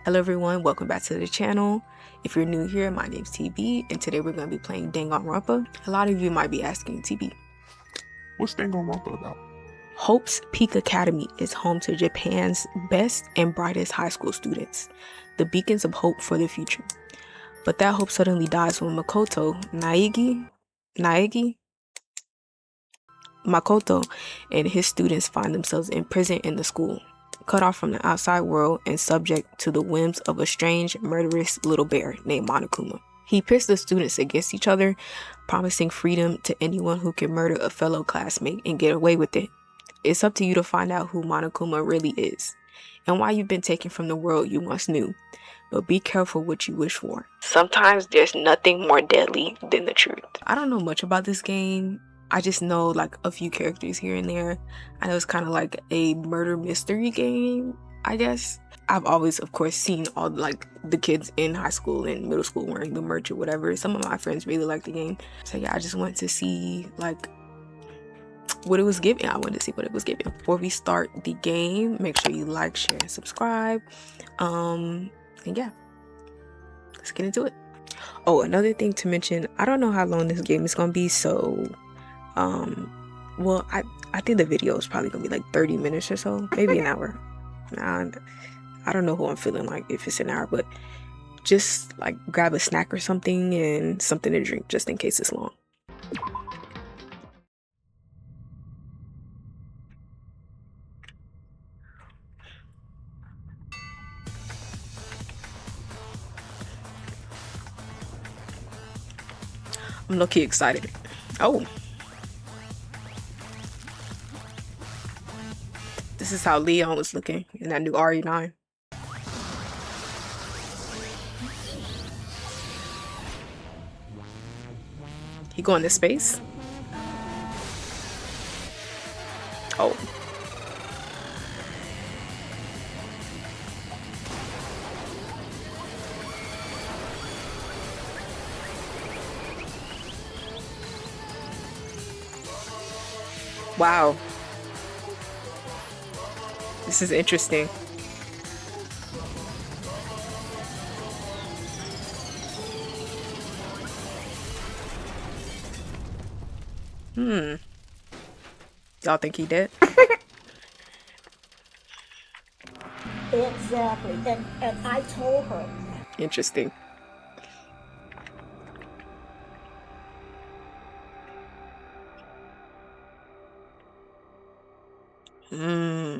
Hello everyone, welcome back to the channel. If you're new here, my name's TB, and today we're going to be playing Danganronpa. A lot of you might be asking, TB, what's Danganronpa about? Hope's Peak Academy is home to Japan's best and brightest high school students, the beacons of hope for the future. But that hope suddenly dies when Makoto and his students find themselves imprisoned in the school, cut off from the outside world and subject to the whims of a strange, murderous little bear named Monokuma. He pits the students against each other, promising freedom to anyone who can murder a fellow classmate and get away with it. It's up to you to find out who Monokuma really is, and why you've been taken from the world you once knew. But be careful what you wish for. Sometimes there's nothing more deadly than the truth. I don't know much about this game. I just know like a few characters here and there. I know it's kind of like a murder mystery game, I guess. I've always, of course, seen all like the kids in high school and middle school wearing the merch or whatever. Some of my friends really like the game. So yeah, I just wanted to see like what it was giving. I wanted to see what it was giving. Before we start the game, make sure you like, share, and subscribe. And yeah, let's get into it. Oh, another thing to mention, I don't know how long this game is gonna be, so well, I think the video is probably gonna be like 30 minutes or so, maybe an hour. I don't know who I'm feeling like if it's an hour, but just like grab a snack or something and something to drink just in case it's long. I'm low-key excited. Oh, this is how Leon was looking in that new RE9. He going to space? Oh. Wow. This is interesting. Y'all think he did? Exactly. And I told her. Interesting.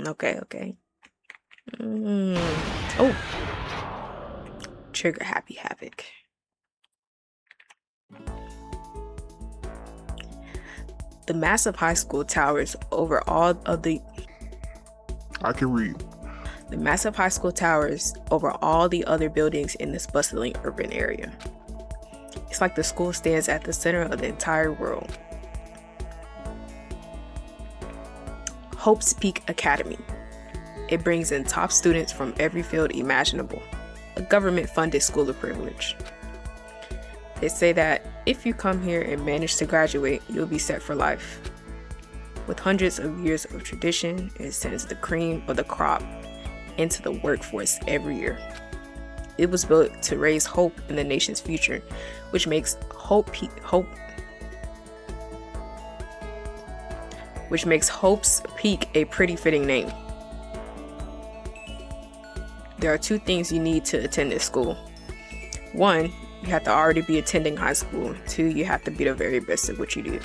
Okay. Oh. Trigger Happy Havoc. The massive high school towers over all of the... I can read. The massive high school towers over all the other buildings in this bustling urban area. It's like the school stands at the center of the entire world. Hope's Peak Academy. It brings in top students from every field imaginable. A government-funded school of privilege. They say that if you come here and manage to graduate, you'll be set for life. With hundreds of years of tradition, it sends the cream of the crop into the workforce every year. It was built to raise hope in the nation's future, which makes Hope's Peak a pretty fitting name. There are two things you need to attend this school. One, you have to already be attending high school. Two, you have to be the very best at what you do.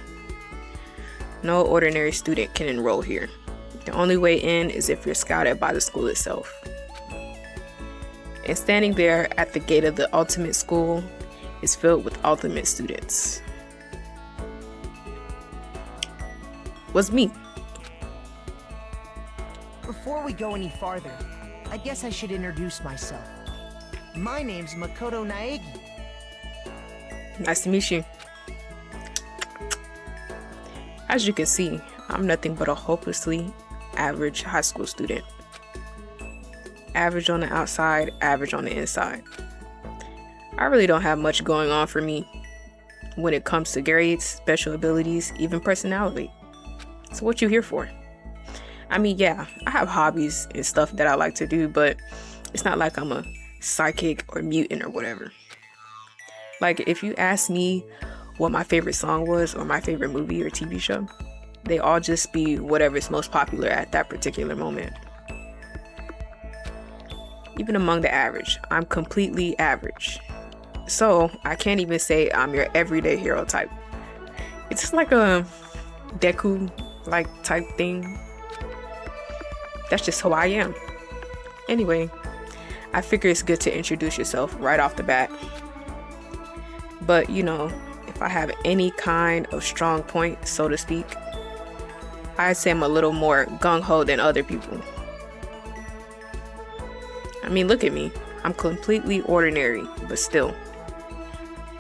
No ordinary student can enroll here. The only way in is if you're scouted by the school itself. And standing there at the gate of the ultimate school is filled with ultimate students. Was me. Before we go any farther, I guess I should introduce myself. My name's Makoto Naegi. Nice to meet you. As you can see, I'm nothing but a hopelessly average high school student. Average on the outside, average on the inside. I really don't have much going on for me when it comes to grades, special abilities, even personality. So what you here for? I mean, yeah, I have hobbies and stuff that I like to do, but it's not like I'm a psychic, or mutant or whatever. Like, if you ask me what my favorite song was or my favorite movie or TV show, they all just be whatever's most popular at that particular moment. Even among the average, I'm completely average. So I can't even say I'm your everyday hero type. It's just like a Deku like type thing. That's just who I am. Anyway, I figure it's good to introduce yourself right off the bat. But you know, if I have any kind of strong point, so to speak, I'd say I'm a little more gung-ho than other people. I mean, look at me. I'm completely ordinary, but still.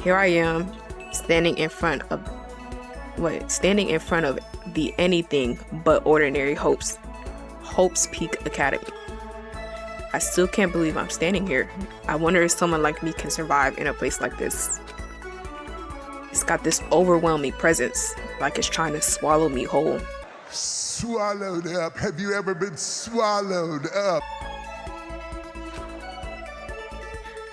Here I am, standing in front of the anything but ordinary Hope's Peak Academy. I still can't believe I'm standing here. I wonder if someone like me can survive in a place like this. It's got this overwhelming presence, like it's trying to swallow me whole. Swallowed up. Have you ever been swallowed up?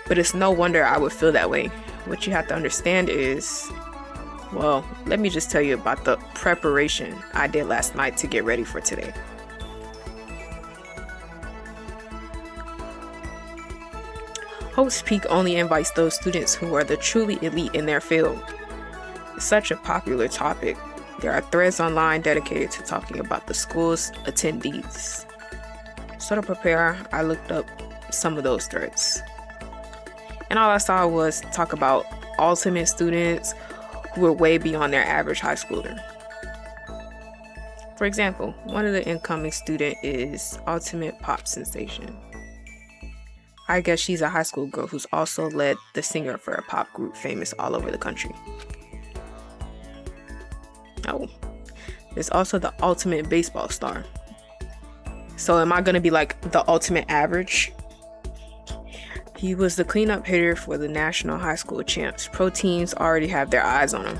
But it's no wonder I would feel that way. What you have to understand is, well, let me just tell you about the preparation I did last night to get ready for today. Hope's Peak only invites those students who are the truly elite in their field. It's such a popular topic. There are threads online dedicated to talking about the school's attendees. So to prepare, I looked up some of those threads. And all I saw was talk about ultimate students who were way beyond their average high schooler. For example, one of the incoming student is ultimate pop sensation. I guess she's a high school girl who's also led the singer for a pop group famous all over the country. Oh, there's also the ultimate baseball star. So am I gonna be like the ultimate average? He was the cleanup hitter for the national high school champs. Pro teams already have their eyes on him.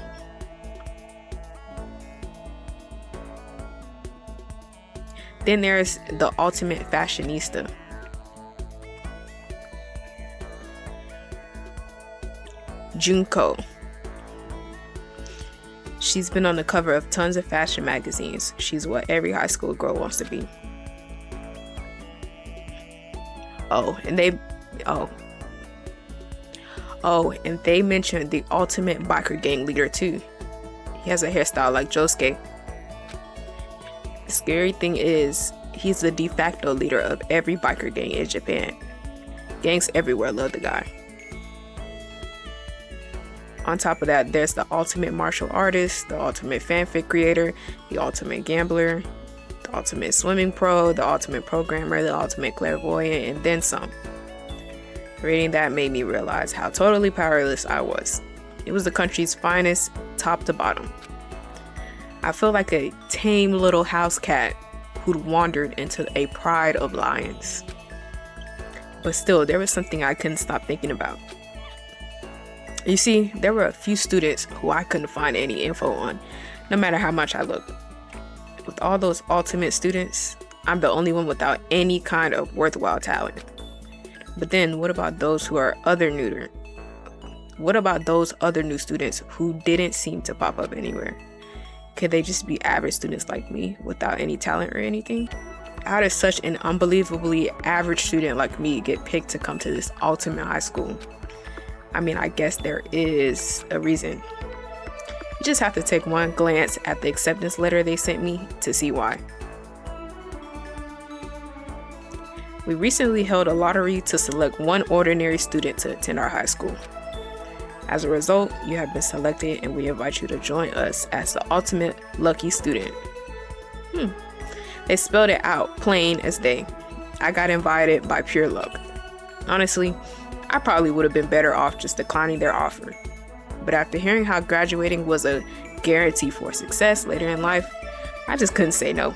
Then there's the ultimate fashionista. Junko. She's been on the cover of tons of fashion magazines. She's what every high school girl wants to be. And they mentioned the ultimate biker gang leader too. He has a hairstyle like Josuke. The scary thing is, he's the de facto leader of every biker gang in Japan. Gangs everywhere love the guy. On top of that, there's the ultimate martial artist, the ultimate fanfic creator, the ultimate gambler, the ultimate swimming pro, the ultimate programmer, the ultimate clairvoyant, and then some. Reading that made me realize how totally powerless I was. It was the country's finest, top to bottom. I feel like a tame little house cat who'd wandered into a pride of lions. But still, there was something I couldn't stop thinking about. You see, there were a few students who I couldn't find any info on, no matter how much I looked. With all those ultimate students, I'm the only one without any kind of worthwhile talent. But then, what about those who are other neuter? What about those other new students who didn't seem to pop up anywhere? Could they just be average students like me without any talent or anything? How does such an unbelievably average student like me get picked to come to this ultimate high school? I mean, I guess there is a reason. You just have to take one glance at the acceptance letter they sent me to see why. We recently held a lottery to select one ordinary student to attend our high school. As a result, you have been selected and we invite you to join us as the ultimate lucky student. They spelled it out plain as day. I got invited by pure luck. Honestly, I probably would have been better off just declining their offer. But after hearing how graduating was a guarantee for success later in life, I just couldn't say no.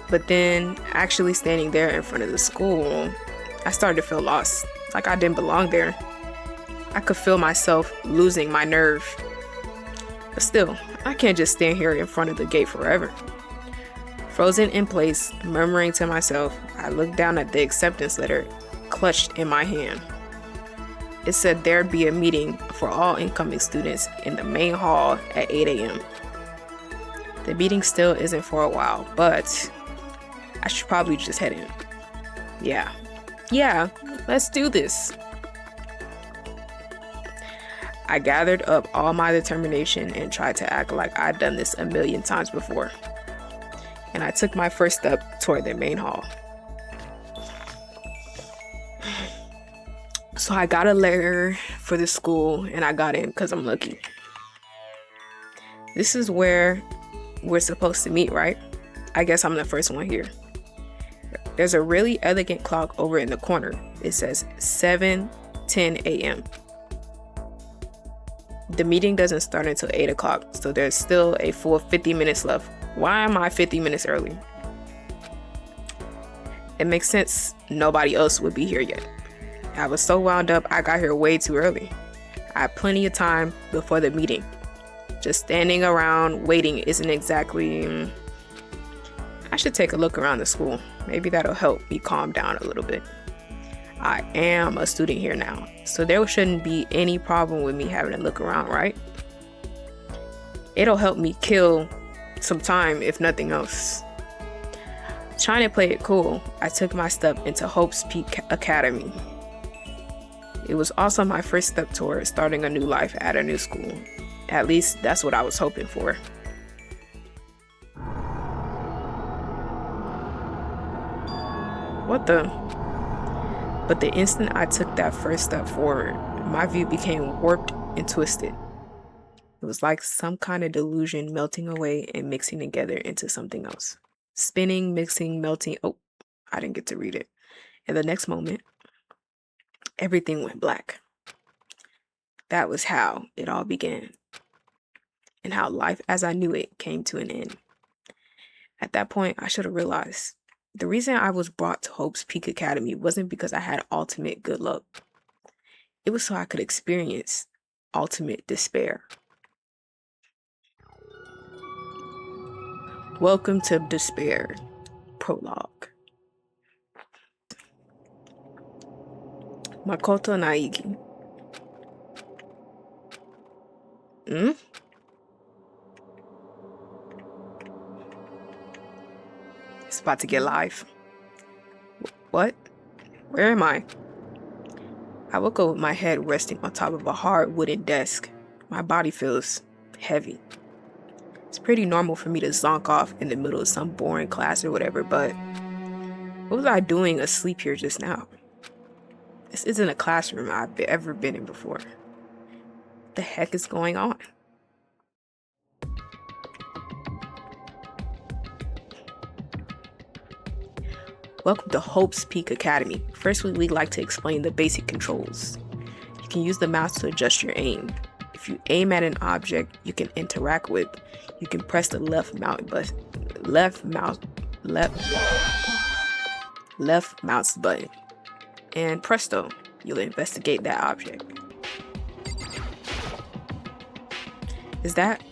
But then, actually standing there in front of the school, I started to feel lost. Like I didn't belong there. I could feel myself losing my nerve. But still, I can't just stand here in front of the gate forever. Frozen in place, murmuring to myself, I looked down at the acceptance letter clutched in my hand. It said there'd be a meeting for all incoming students in the main hall at 8 a.m. The meeting still isn't for a while, but I should probably just head in. Yeah, let's do this. I gathered up all my determination and tried to act like I'd done this a million times before. And I took my first step toward the main hall. So I got a letter for the school and I got in because I'm lucky. This is where we're supposed to meet, right? I guess I'm the first one here. There's a really elegant clock over in the corner. It says 7:10 a.m. The meeting doesn't start until 8 o'clock, so there's still a full 50 minutes left. Why am I 50 minutes early? It makes sense nobody else would be here yet. I was so wound up, I got here way too early. I had plenty of time before the meeting. Just standing around waiting isn't exactly... I should take a look around the school. Maybe that'll help me calm down a little bit. I am a student here now, so there shouldn't be any problem with me having a look around, right? It'll help me kill some time, if nothing else. Trying to play it cool, I took my step into Hope's Peak Academy. It was also my first step toward starting a new life at a new school. At least that's what I was hoping for. What the? But the instant I took that first step forward, my view became warped and twisted. It was like some kind of delusion melting away and mixing together into something else. Spinning, mixing, melting. Oh, I didn't get to read it. And the next moment, everything went black. That was how it all began. And how life as I knew it came to an end. At that point, I should have realized the reason I was brought to Hope's Peak Academy wasn't because I had ultimate good luck. It was so I could experience ultimate despair. Welcome to Despair. Prologue. Makoto Naigi. It's about to get live. What? Where am I? I woke up with my head resting on top of a hard wooden desk. My body feels heavy. It's pretty normal for me to zonk off in the middle of some boring class or whatever, but what was I doing asleep here just now? This isn't a classroom I've ever been in before. What the heck is going on? Welcome to Hope's Peak Academy. First, we'd like to explain the basic controls. You can use the mouse to adjust your aim. If you aim at an object you can interact with, you can press the left mouse button, and presto, you'll investigate that object. Is that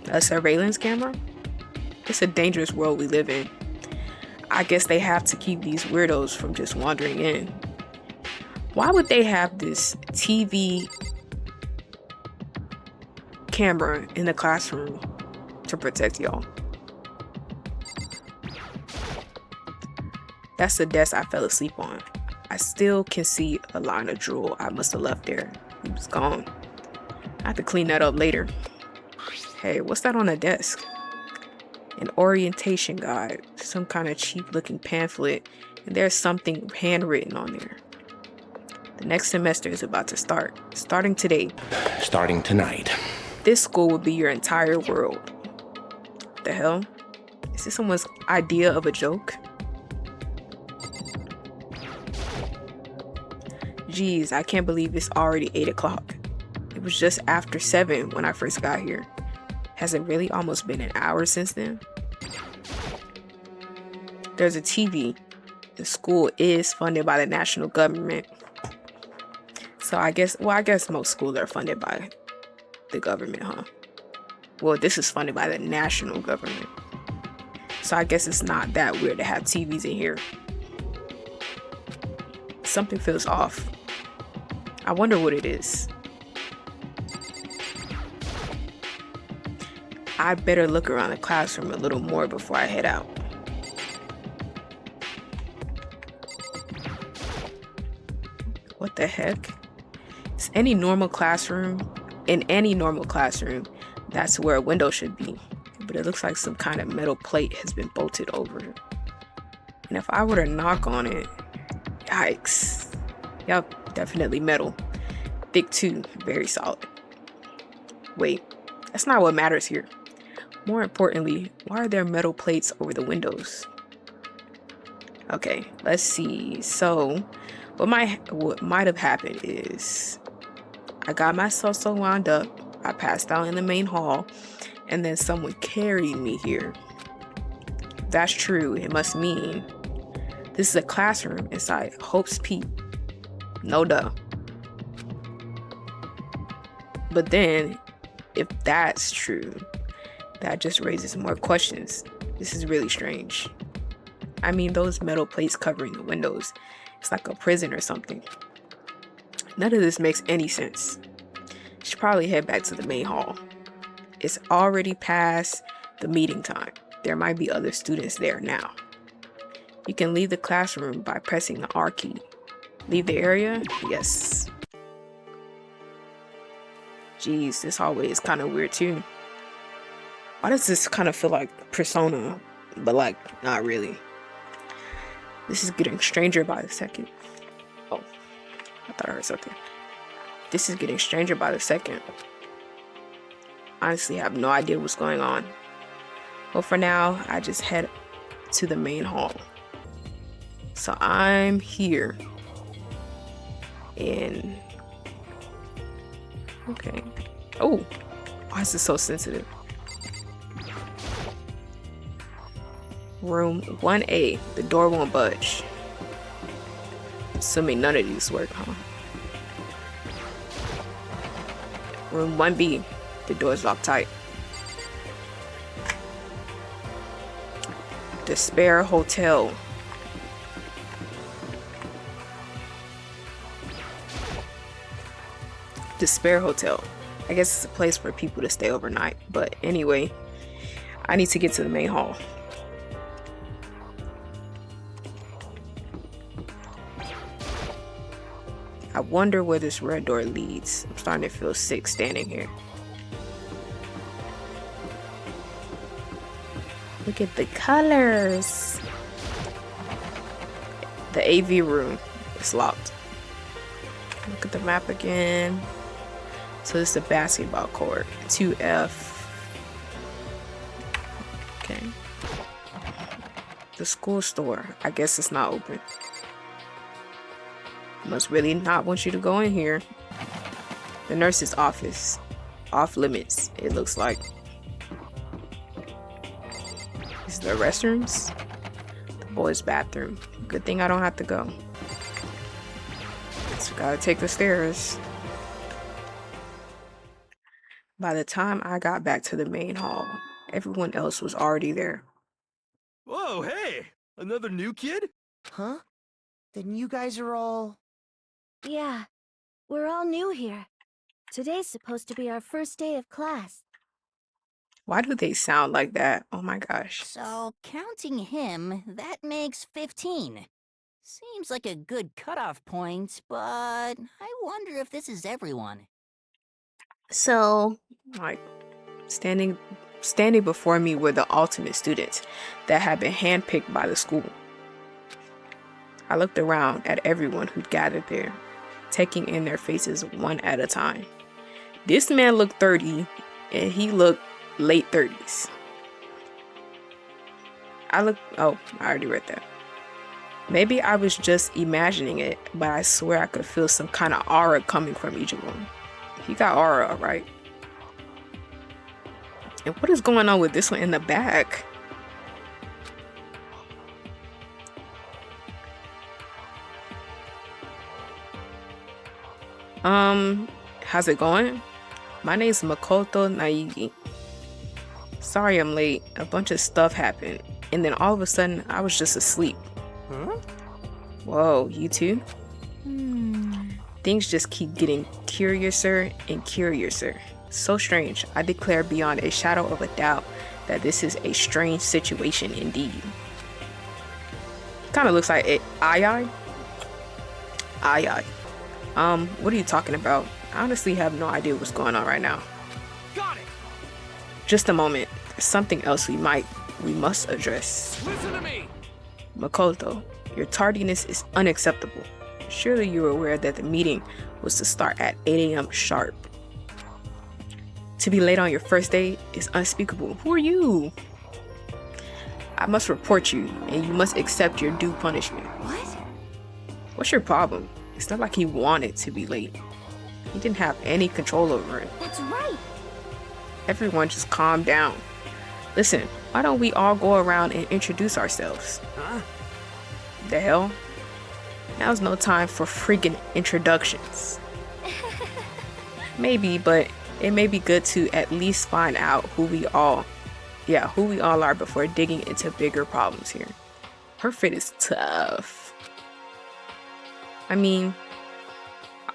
a surveillance camera? It's a dangerous world we live in. I guess they have to keep these weirdos from just wandering in. Why would they have this TV camera in the classroom to protect y'all? That's the desk I fell asleep on. I still can see a line of drool I must have left there. It was gone. I have to clean that up later. Hey, what's that on the desk? An orientation guide, some kind of cheap looking pamphlet, and there's something handwritten on there. The next semester is about to start, starting today. Starting tonight. This school will be your entire world. What the hell? Is this someone's idea of a joke? Geez, I can't believe it's already 8 o'clock. It was just after 7 when I first got here. Has it really almost been an hour since then? There's a TV. The school is funded by the national government. So I guess most schools are funded by the government, huh? Well, this is funded by the national government. So I guess it's not that weird to have TVs in here. Something feels off. I wonder what it is. I better look around the classroom a little more before I head out. What the heck? In any normal classroom, that's where a window should be. But it looks like some kind of metal plate has been bolted over. And if I were to knock on it, yikes. Yep, definitely metal. Thick too, very solid. Wait, that's not what matters here. More importantly, why are there metal plates over the windows? Okay, let's see. So, what might have happened is I got myself so wound up, I passed out in the main hall, and then someone carried me here. If that's true, it must mean this is a classroom inside Hope's Peak. No duh. But then, if that's true, that just raises more questions. This is really strange. I mean, those metal plates covering the windows, it's like a prison or something. None of this makes any sense. Should probably head back to the main hall. It's already past the meeting time. There might be other students there now. You can leave the classroom by pressing the R key. Leave the area? Yes. Jeez, this hallway is kind of weird too. Why does this kind of feel like Persona, but like not really? This is getting stranger by the second. Oh, I thought I heard something. This is getting stranger by the second. Honestly, I have no idea what's going on. But for now, I just head to the main hall. So I'm here. And okay. Oh, why is this so sensitive? Room 1A. The door won't budge. Assuming none of these work, huh? Room 1B. The door's locked tight. Despair Hotel. Despair Hotel. I guess it's a place for people to stay overnight. But anyway, I need to get to the main hall. I wonder where this red door leads. I'm starting to feel sick standing here. Look at the colors. The AV room is locked. Look at the map again. So this is the basketball court. 2F. Okay. The school store. I guess it's not open. Must really not want you to go in here. The nurse's office. Off limits, it looks like. This is the restrooms. The boys' bathroom. Good thing I don't have to go. So gotta take the stairs. By the time I got back to the main hall, everyone else was already there. Whoa, hey! Another new kid? Huh? Then you guys are all... Yeah, we're all new here. Today's supposed to be our first day of class. Why do they sound like that? Oh my gosh. So, counting him, that makes 15. Seems like a good cutoff point, but I wonder if this is everyone. So, like, standing before me were the alternate students that had been handpicked by the school. I looked around at everyone who'd gathered there, taking in their faces one at a time. This man looked 30, and he looked late 30s. Oh, I already read that. Maybe I was just imagining it, but I swear I could feel some kind of aura coming from each of them. He got aura, right? And what is going on with this one in the back? How's it going? My name's Makoto Naigi. Sorry I'm late. A bunch of stuff happened. And then all of a sudden, I was just asleep. Huh? Whoa, you too? Hmm. Things just keep getting curiouser and curiouser. So strange. I declare beyond a shadow of a doubt that this is a strange situation indeed. Kind of looks like it. Aye. What are you talking about? I honestly have no idea what's going on right now. Got it. Just a moment. There's something else we must address. Listen to me. Makoto, your tardiness is unacceptable. Surely you were aware that the meeting was to start at 8 a.m. sharp. To be late on your first day is unspeakable. Who are you? I must report you, and you must accept your due punishment. What? What's your problem? It's not like he wanted to be late. He didn't have any control over it. That's right. Everyone just calm down. Listen, why don't we all go around and introduce ourselves? Huh? The hell? Now's no time for friggin' introductions. Maybe, but it may be good to at least find out who we all are before digging into bigger problems here. Her fit is tough. I mean,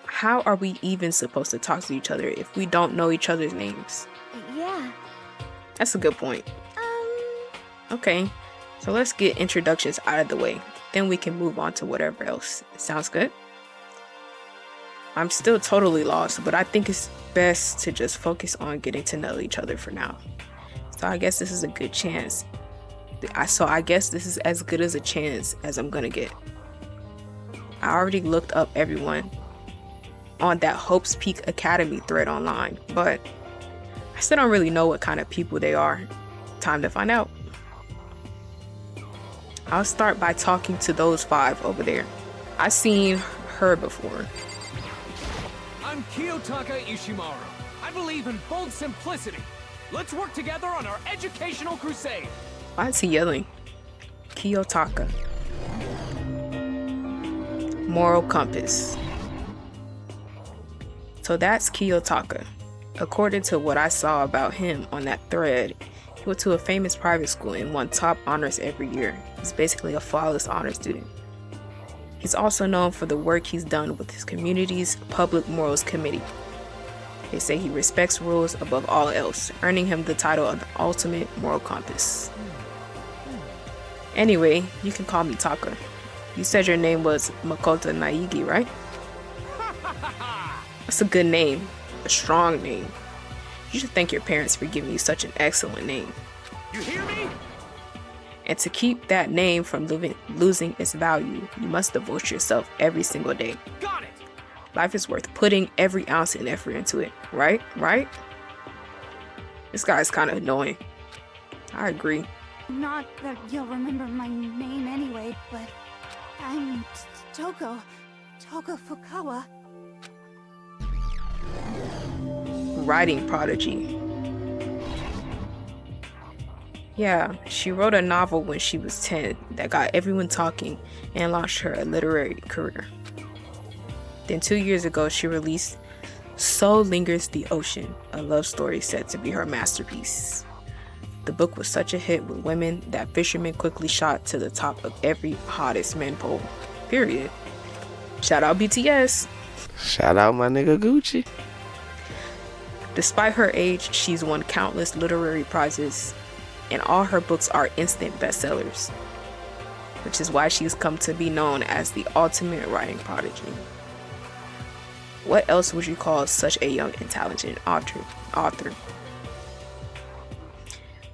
how are we even supposed to talk to each other if we don't know each other's names? Yeah. That's a good point. Okay, so let's get introductions out of the way. Then we can move on to whatever else. Sounds good? I'm still totally lost, but I think it's best to just focus on getting to know each other for now. So I guess this is a good chance. I guess this is as good as a chance as I'm gonna get. I already looked up everyone on that Hope's Peak Academy thread online, but I still don't really know what kind of people they are. Time to find out. I'll start by talking to those 5 over there. I've seen her before. I'm Kiyotaka Ishimaru. I believe in bold simplicity. Let's work together on our educational crusade. Why is he yelling? Kiyotaka. Moral compass. So that's Kiyotaka. According to what I saw about him on that thread, he went to a famous private school and won top honors every year. He's basically a flawless honor student. He's also known for the work he's done with his community's Public Morals Committee. They say he respects rules above all else, earning him the title of the ultimate moral compass. Anyway, you can call me Taka. You said your name was Makoto Naigi, right? That's a good name. A strong name. You should thank your parents for giving you such an excellent name. You hear me? And to keep that name from losing its value, you must devote yourself every single day. Got it. Life is worth putting every ounce and effort into it, right? Right? This guy's kind of annoying. I agree. Not that you'll remember my name anyway, but I'm Toko Fukawa. Writing prodigy. Yeah, she wrote a novel when she was 10 that got everyone talking and launched her literary career. Then 2 years ago, she released So Lingers the Ocean, a love story said to be her masterpiece. The book was such a hit with women that fishermen quickly shot to the top of every hottest men poll. Period. Shout out BTS. Shout out my nigga Gucci. Despite her age, she's won countless literary prizes, and all her books are instant bestsellers, which is why she's come to be known as the ultimate writing prodigy. What else would you call such a young and talented author?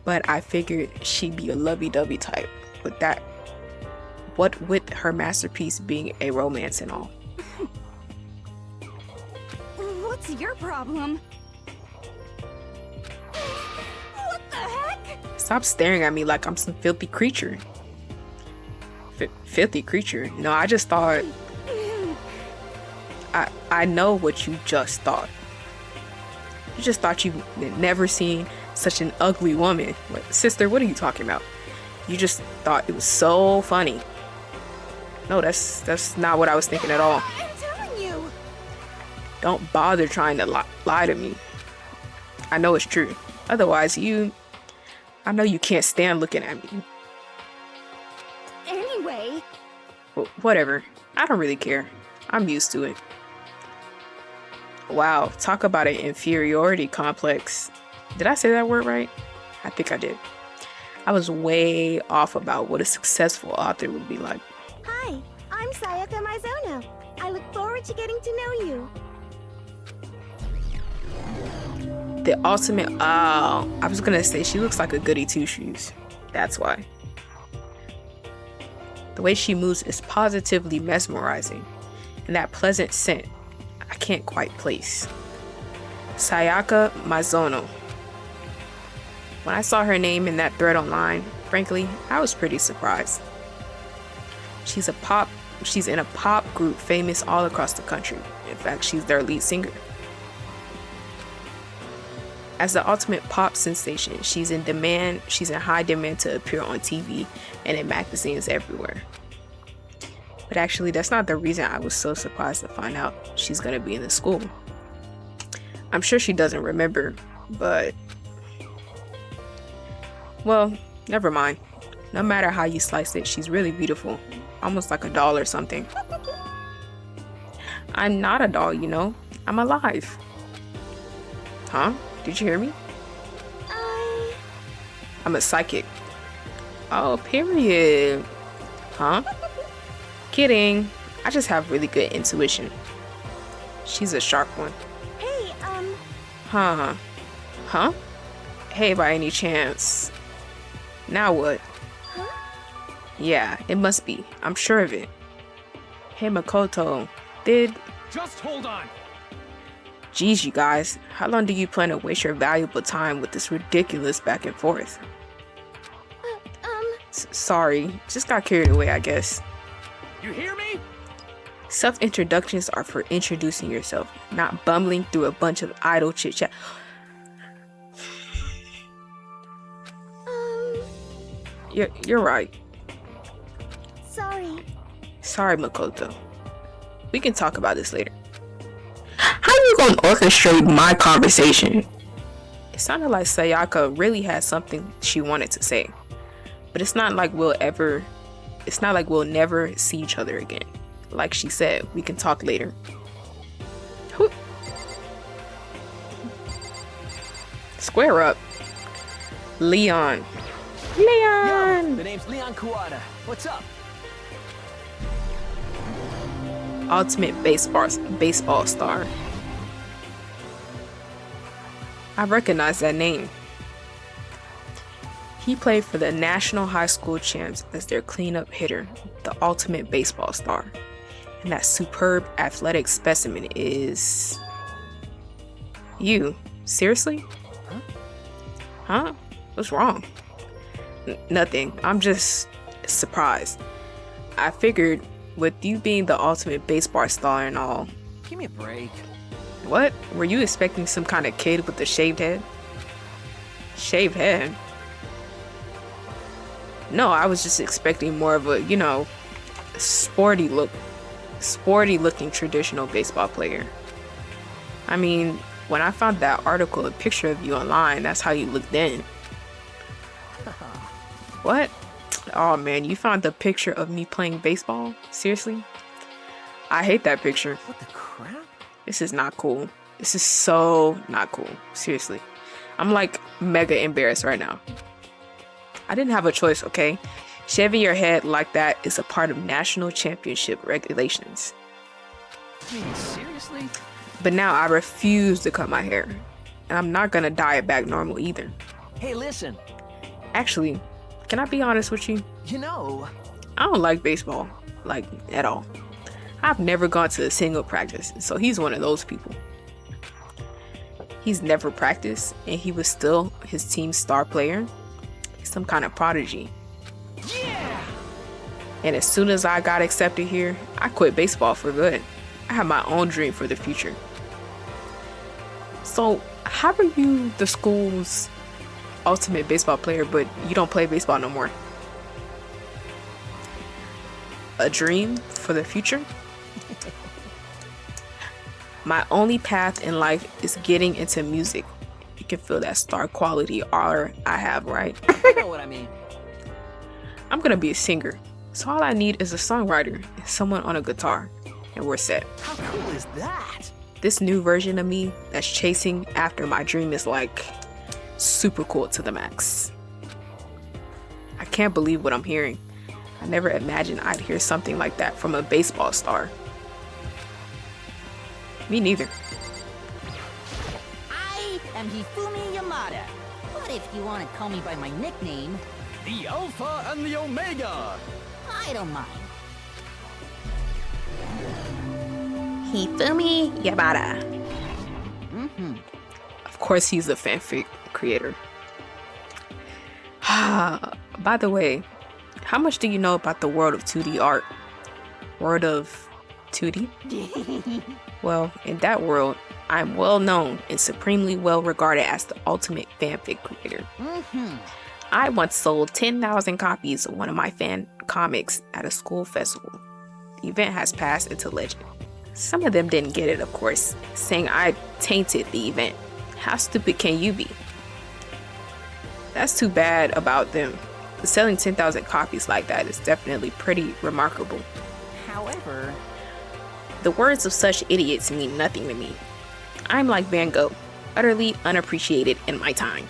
But I figured she'd be a lovey-dovey type with that. What with her masterpiece being a romance and all. What's your problem? What the heck? Stop staring at me like I'm some filthy creature. Filthy creature? No, I just thought... I know what you just thought. You just thought you'd never seen such an ugly woman. Like, sister, what are you talking about? You just thought it was so funny. No, that's not what I was thinking at all. I'm telling you. Don't bother trying to lie to me. I know it's true. Otherwise, I know you can't stand looking at me. Whatever. I don't really care. I'm used to it. Wow, talk about an inferiority complex. Did I say that word right? I think I did. I was way off about what a successful author would be like. Hi, I'm Sayaka Mizono. I look forward to getting to know you. The ultimate... Oh, I was gonna say she looks like a goody two-shoes. That's why. The way she moves is positively mesmerizing. And that pleasant scent, I can't quite place. Sayaka Mizono. When I saw her name in that thread online, frankly, I was pretty surprised. She's in a pop group famous all across the country. In fact, she's their lead singer. As the ultimate pop sensation, she's in high demand to appear on TV and in magazines everywhere. But actually, that's not the reason I was so surprised to find out she's gonna be in the school. I'm sure she doesn't remember, but... well, never mind. No matter how you slice it, she's really beautiful. Almost like a doll or something. I'm not a doll, you know? I'm alive. Huh? Did you hear me? I'm a psychic. Oh, period. Huh? Kidding. I just have really good intuition. She's a sharp one. Hey, Huh? Hey, by any chance. Now what? Huh? Yeah, it must be. I'm sure of it. Hey, Makoto. Just hold on. Geez, you guys. How long do you plan to waste your valuable time with this ridiculous back and forth? Sorry. Just got carried away, I guess. You hear me? Self-introductions are for introducing yourself, not bumbling through a bunch of idle chit-chat. You're right. Sorry, Makoto. We can talk about this later. How you gonna orchestrate my conversation? It sounded like Sayaka really had something she wanted to say. But it's not like we'll never see each other again. Like she said, we can talk later. Whoop. Square up. Leon. Yo, the name's Leon Kuwata. What's up? Ultimate baseball star. I recognize that name. He played for the National High School Champs as their cleanup hitter, the ultimate baseball star. And that superb athletic specimen is... you. Seriously? Huh? What's wrong? Nothing. I'm just surprised. I figured with you being the ultimate baseball star and all... Give me a break. What? Were you expecting some kind of kid with a shaved head? Shaved head? No, I was just expecting more of a, sporty looking traditional baseball player. I mean, when I found that article, a picture of you online, that's how you looked then. What? Oh man, you found the picture of me playing baseball? Seriously? I hate that picture. What the crap? This is not cool. This is so not cool. Seriously. I'm like mega embarrassed right now. I didn't have a choice, okay? Shaving your head like that is a part of national championship regulations. I mean, seriously? But now I refuse to cut my hair. And I'm not gonna dye it back normal either. Hey, listen. Actually, can I be honest with you? I don't like baseball, like, at all. I've never gone to a single practice, so he's one of those people. He's never practiced, and he was still his team's star player. He's some kind of prodigy. Yeah! And as soon as I got accepted here, I quit baseball for good. I have my own dream for the future. So, how are you the school's ultimate baseball player, but you don't play baseball no more? A dream for the future? My only path in life is getting into music. You can feel that star quality aura I have, right? You know what I mean. I'm gonna be a singer. So all I need is a songwriter and someone on a guitar, and we're set. How cool is that? This new version of me that's chasing after my dream is like super cool to the max. I can't believe what I'm hearing. I never imagined I'd hear something like that from a baseball star. Me neither. I am Hifumi Yamada. But if you want to call me by my nickname, The Alpha and the Omega! I don't mind. Hifumi Yamada. Mm-hmm. Of course he's a fanfic creator. By the way, how much do you know about the world of 2D art? World of 2D? Well, in that world, I'm well known and supremely well regarded as the ultimate fanfic creator. Mm-hmm. I once sold 10,000 copies of one of my fan comics at a school festival. The event has passed into legend. Some of them didn't get it, of course, saying I tainted the event. How stupid can you be? That's too bad about them. Selling 10,000 copies like that is definitely pretty remarkable. However, the words of such idiots mean nothing to me. I'm like Van Gogh, utterly unappreciated in my time.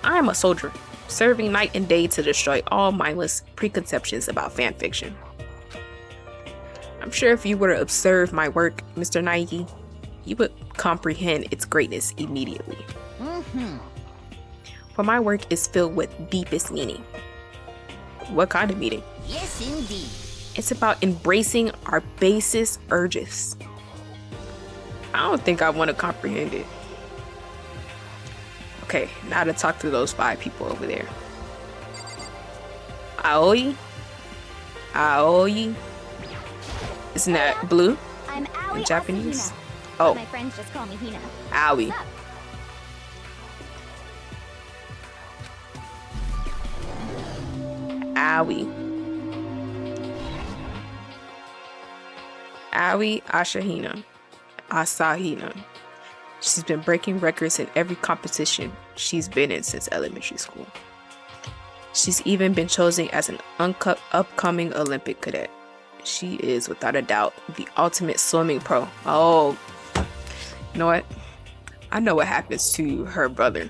I am a soldier, serving night and day to destroy all mindless preconceptions about fanfiction. I'm sure if you were to observe my work, Mr. Naiki, you would comprehend its greatness immediately. mm-hmm. For my work is filled with deepest meaning. What kind of meaning? Yes, indeed. It's about embracing our basest urges. I don't think I want to comprehend it. Okay, now to talk to those 5 people over there. Aoi? Aoi? Isn't that blue I'm Aoi in Japanese? Asahina. Oh, My friends just call me Hina. Aoi. What's up? Aoi. Aoi Asahina. She's been breaking records in every competition she's been in since elementary school. She's even been chosen as an upcoming Olympic cadet. She is, without a doubt, the ultimate swimming pro. Oh, you know what? I know what happens to her brother.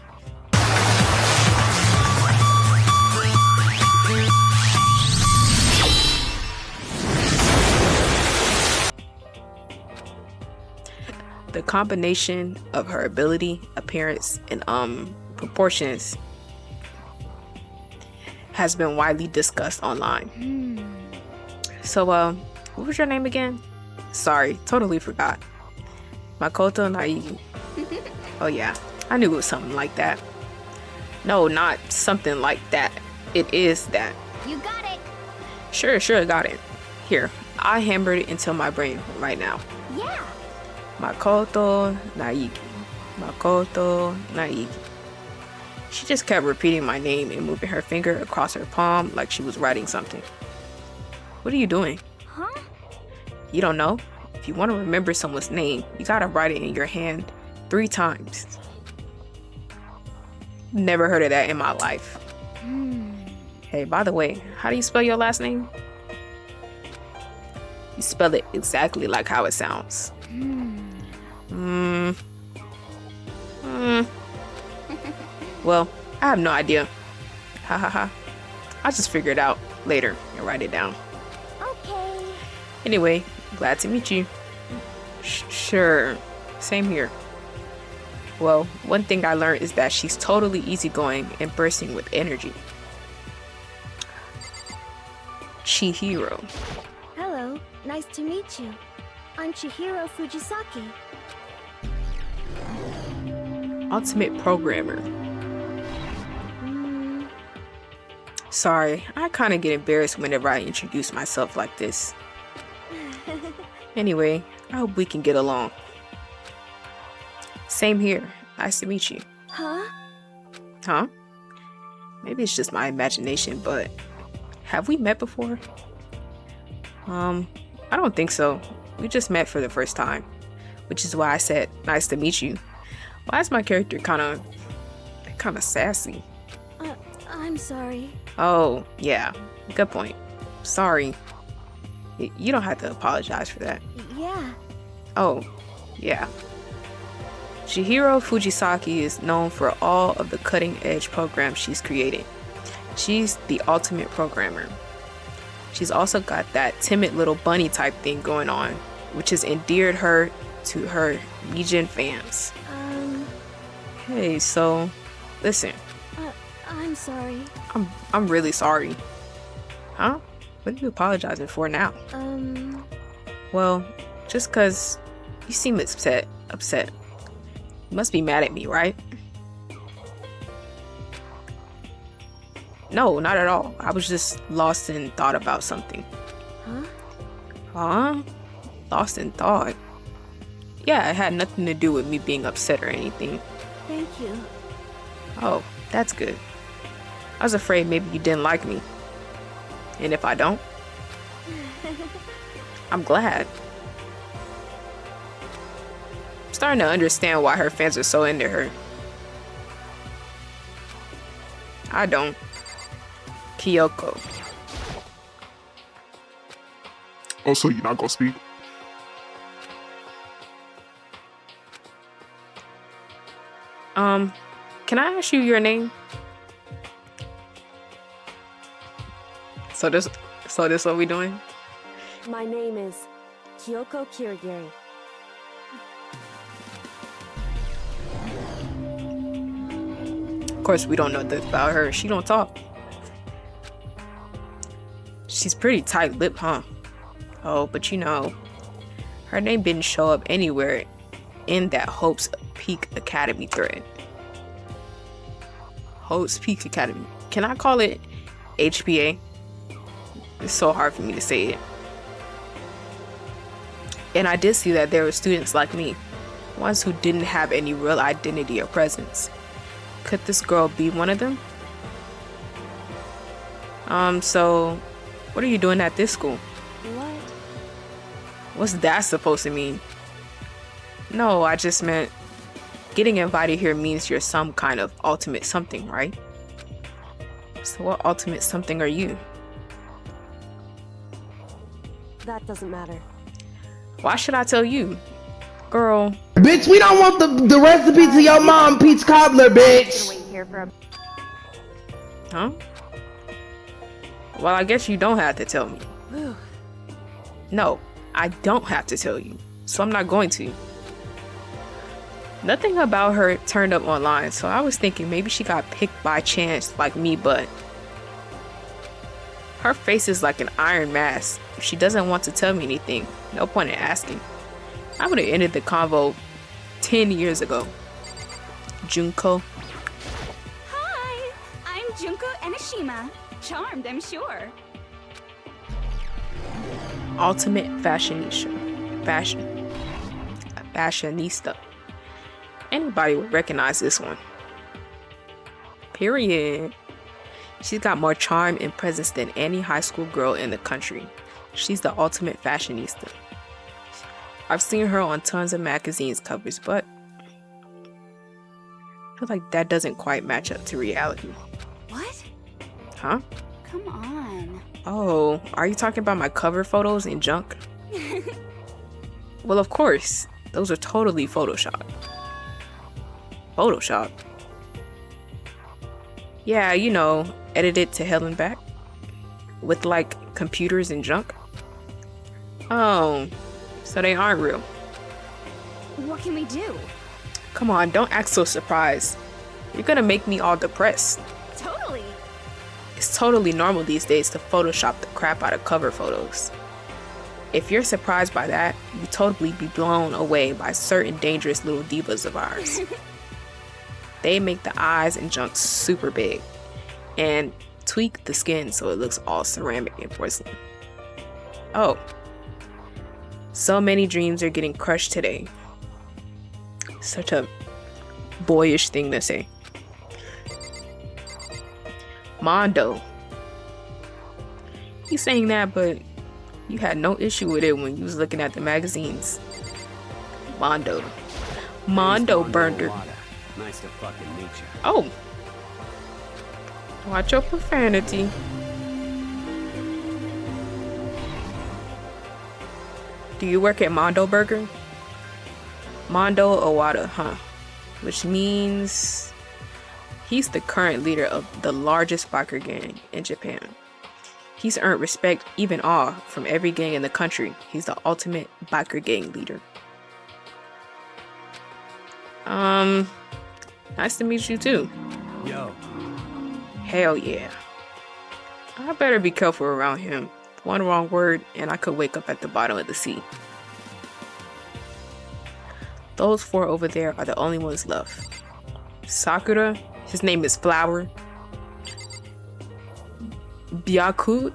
The combination of her ability, appearance, and proportions has been widely discussed online. So, what was your name again? Sorry, totally forgot. Makoto Naigi. Oh yeah, I knew it was something like that. No, not something like that. It is that. You got it. Sure, got it. Here, I hammered it into my brain right now. Yeah. Makoto Naigi. Makoto Naigi. She just kept repeating my name and moving her finger across her palm like she was writing something. What are you doing? Huh? You don't know? If you want to remember someone's name, you gotta write it in your hand 3 times. Never heard of that in my life. Hey, by the way, how do you spell your last name? You spell it exactly like how it sounds. Well, I have no idea. Ha ha ha. I'll just figure it out later and write it down. Okay. Anyway, glad to meet you. Sure. Same here. Well, one thing I learned is that she's totally easygoing and bursting with energy. Chihiro. Hello, nice to meet you. I'm Chihiro Fujisaki. Ultimate programmer. Sorry, I kind of get embarrassed whenever I introduce myself like this. Anyway, I hope we can get along. Same here. Nice to meet you. Huh? Maybe it's just my imagination, but have we met before? I don't think so. We just met for the first time, which is why I said nice to meet you. Why is my character kind of sassy? I'm sorry. Oh, yeah. Good point. Sorry. You don't have to apologize for that. Yeah. Oh, yeah. Chihiro Fujisaki is known for all of the cutting-edge programs she's created. She's the ultimate programmer. She's also got that timid little bunny type thing going on, which has endeared her to her Legion fans. Hey, so, listen. I'm sorry. I'm really sorry. Huh? What are you apologizing for now? Well, just cause you seem upset. You must be mad at me, right? No, not at all. I was just lost in thought about something. Huh? Lost in thought? Yeah, it had nothing to do with me being upset or anything. Thank you. Oh, that's good. I was afraid maybe you didn't like me. And if I don't, I'm glad. I'm starting to understand why her fans are so into her. I don't. Kyoko. Oh, so you're not gonna speak? Can I ask you your name? So this what we doing? My name is Kyoko Kirigiri. Of course, we don't know this about her. She don't talk. She's pretty tight-lipped, huh? Oh, but you know, her name didn't show up anywhere in that Hope's Peak Academy thread. Hope's Peak Academy. Can I call it HPA? It's so hard for me to say it. And I did see that there were students like me, ones who didn't have any real identity or presence. Could this girl be one of them? So what are you doing at this school? What? What's that supposed to mean? No, I just meant getting invited here means you're some kind of ultimate something, right? So what ultimate something are you? That doesn't matter. Why should I tell you? Girl. Bitch, we don't want the recipe to your mom peach cobbler, bitch. Huh? Well, I guess you don't have to tell me. No, I don't have to tell you, so I'm not going to. Nothing about her turned up online, so I was thinking maybe she got picked by chance like me, but her face is like an iron mask. If she doesn't want to tell me anything, no point in asking. I would have ended the convo 10 years ago. Junko. Hi, I'm Junko Enoshima. Charmed, I'm sure. Ultimate fashionista. Fashionista. Anybody would recognize this one. Period. She's got more charm and presence than any high school girl in the country. She's the ultimate fashionista. I've seen her on tons of magazines covers, but I feel like that doesn't quite match up to reality. What? Huh? Come on. Oh, are you talking about my cover photos and junk? Well, of course. Those are totally Photoshopped. Photoshop? Yeah, you know, edited to hell and back. With like computers and junk. Oh, so they aren't real. What can we do? Come on, don't act so surprised. You're gonna make me all depressed. Totally. It's totally normal these days to Photoshop the crap out of cover photos. If you're surprised by that, you totally be blown away by certain dangerous little divas of ours. They make the eyes and junk super big and tweak the skin so it looks all ceramic and porcelain. Oh, so many dreams are getting crushed today. Such a boyish thing to say. Mondo. You saying that, but you had no issue with it when you was looking at the magazines. Mondo burned her. Nice to fucking meet you. Oh. Watch your profanity. Do you work at Mondo Burger? Mondo Owada, huh? Which means he's the current leader of the largest biker gang in Japan. He's earned respect, even awe, from every gang in the country. He's the ultimate biker gang leader. Nice to meet you too. Yo. Hell yeah. I better be careful around him. One wrong word and I could wake up at the bottom of the sea. Those 4 over there are the only ones left. Sakura, his name is Flower. Byakuya,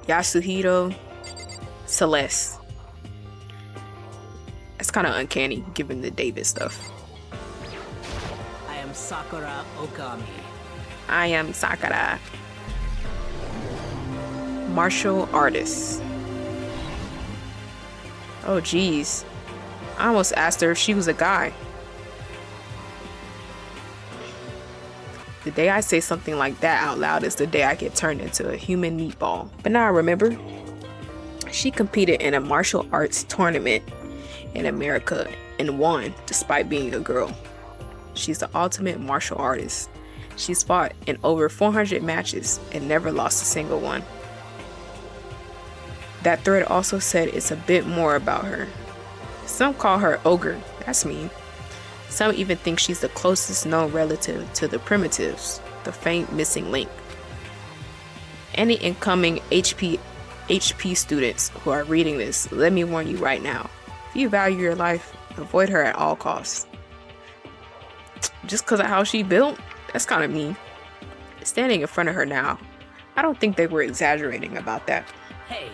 Yasuhiro, Celeste. That's kind of uncanny given the David stuff. I am Sakura Okami. I am Sakura. Martial artist. Oh geez. I almost asked her if she was a guy. The day I say something like that out loud is the day I get turned into a human meatball. But now I remember, she competed in a martial arts tournament in America and won despite being a girl. She's the ultimate martial artist. She's fought in over 400 matches and never lost a single one. That thread also said it's a bit more about her. Some call her Ogre, that's mean. Some even think she's the closest known relative to the Primitives, the famed missing link. Any incoming HP students who are reading this, let me warn you right now. If you value your life, avoid her at all costs. Just because of how she built, that's kind of mean. Standing in front of her now, I don't think they were exaggerating about that. Hey.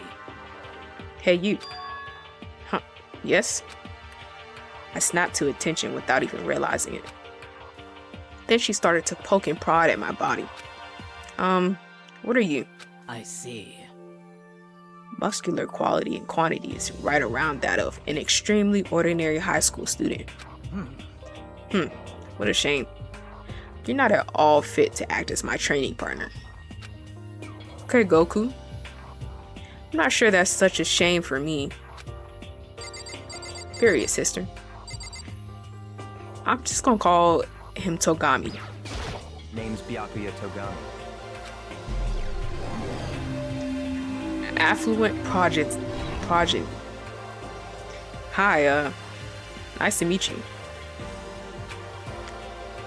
Hey you. Huh, yes? I snapped to attention without even realizing it. Then she started to poke and prod at my body. What are you? I see. Muscular quality and quantity is right around that of an extremely ordinary high school student. What a shame. You're not at all fit to act as my training partner. Okay, Goku. I'm not sure that's such a shame for me. Period, sister. I'm just gonna call him Togami. Name's Byakuya Togami. Affluent project. Hi, nice to meet you.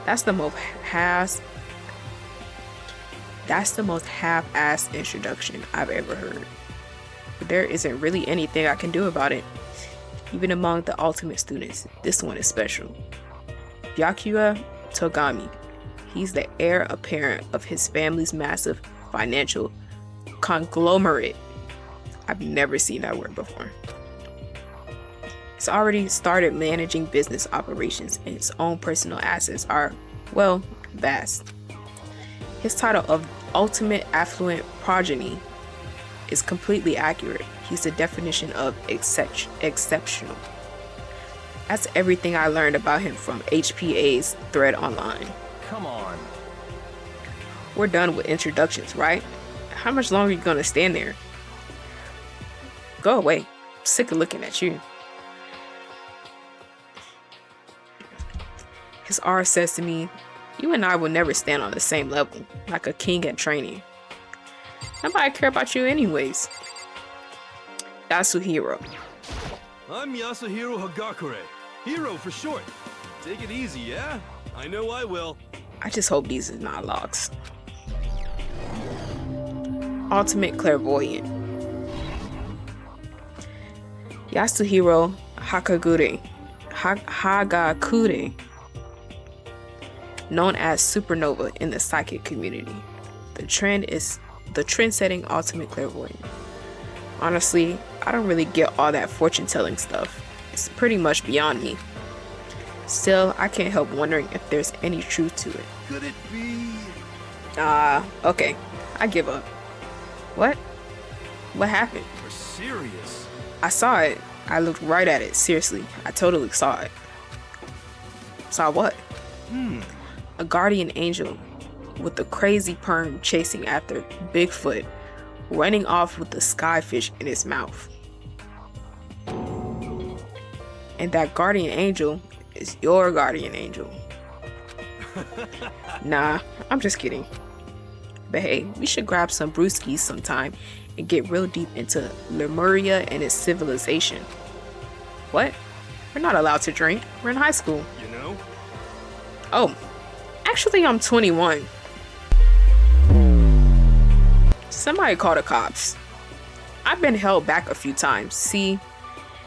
That's the most half-assed introduction I've ever heard. But there isn't really anything I can do about it. Even among the ultimate students, this one is special. Byakuya Togami. He's the heir apparent of his family's massive financial conglomerate. I've never seen that word before. He's already started managing business operations, and his own personal assets are, well, vast. His title of ultimate affluent progeny is completely accurate. He's the definition of exceptional. That's everything I learned about him from HPA's thread online. Come on. We're done with introductions, right? How much longer are you gonna stand there? Go away. I'm sick of looking at you. His R says to me, you and I will never stand on the same level, like a king at training. Nobody care about you anyways. Yasuhiro. I'm Yasuhiro Hagakure. Hero for short. Take it easy, yeah? I know I will. I just hope these is not locks. Ultimate clairvoyant. Yasuhiro Hagakure. Known as Supernova in the psychic community. The trend-setting ultimate clairvoyant. Honestly, I don't really get all that fortune-telling stuff. It's pretty much beyond me. Still, I can't help wondering if there's any truth to it. Could it be? Okay. I give up. What? What happened? You're serious? I saw it. I looked right at it. Seriously, I totally saw it. Saw what? A guardian angel with a crazy perm chasing after Bigfoot, running off with the skyfish in his mouth. And that guardian angel is your guardian angel. Nah, I'm just kidding. But hey, we should grab some brewskis sometime and get real deep into Lemuria and its civilization. What? We're not allowed to drink. We're in high school. You know? Oh, actually I'm 21. Somebody call the cops. I've been held back a few times, see?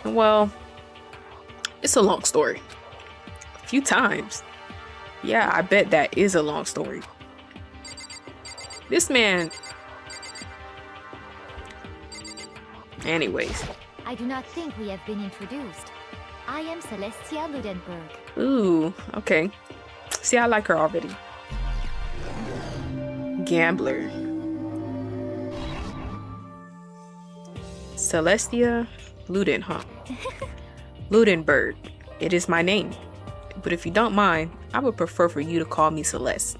Well, it's a long story. A few times. Yeah, I bet that is a long story. This man... Anyways. I do not think we have been introduced. I am Celestia Ludenberg. Ooh, okay. See, I like her already. Gambler. Celestia Luden, huh? Ludenberg. It is my name. But if you don't mind, I would prefer for you to call me Celeste.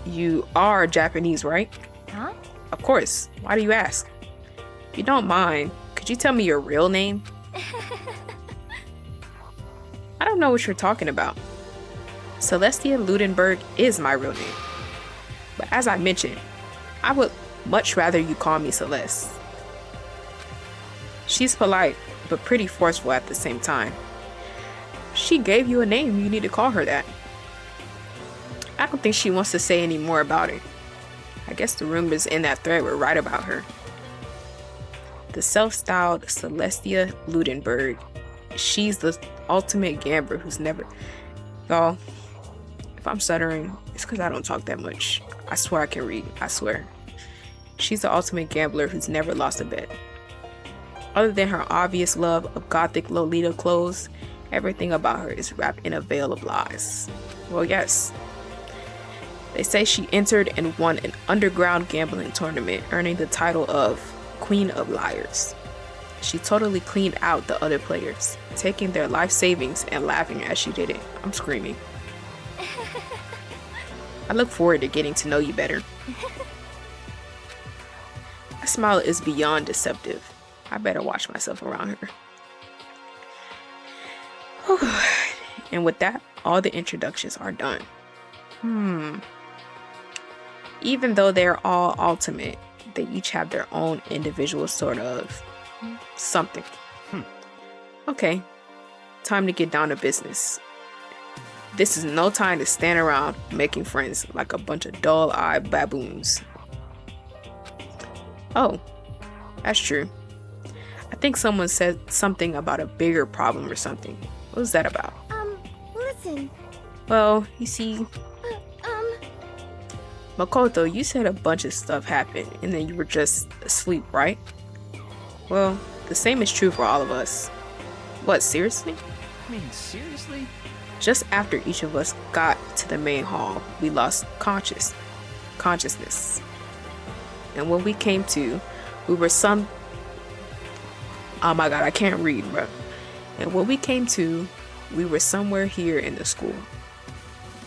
You are Japanese, right? Huh? Of course. Why do you ask? If you don't mind, could you tell me your real name? I don't know what you're talking about. Celestia Ludenberg is my real name. But as I mentioned, I would much rather you call me Celeste. She's polite, but pretty forceful at the same time. She gave you a name, you need to call her that. I don't think she wants to say any more about it. I guess the rumors in that thread were right about her. The self-styled Celestia Ludenberg. She's the ultimate gambler who's never... Y'all, if I'm stuttering, it's because I don't talk that much. I swear I can read. I swear. She's the ultimate gambler who's never lost a bet. Other than her obvious love of gothic Lolita clothes, everything about her is wrapped in a veil of lies. Well, yes. They say she entered and won an underground gambling tournament, earning the title of Queen of Liars. She totally cleaned out the other players, taking their life savings and laughing as she did it. I'm screaming. I look forward to getting to know you better. Her smile is beyond deceptive. I better watch myself around her. Whew. And with that, all the introductions are done. Even though they're all ultimate, they each have their own individual sort of something. Okay, time to get down to business. This is no time to stand around making friends like a bunch of dull-eyed baboons. Oh, that's true. I think someone said something about a bigger problem or something. What was that about? Listen. Well, you see... Makoto, you said a bunch of stuff happened and then you were just asleep, right? Well, the same is true for all of us. What, seriously? I mean, seriously? Just after each of us got to the main hall, we lost consciousness. And when we came to, we were oh my god, I can't read, bro. And when we came to, we were somewhere here in the school.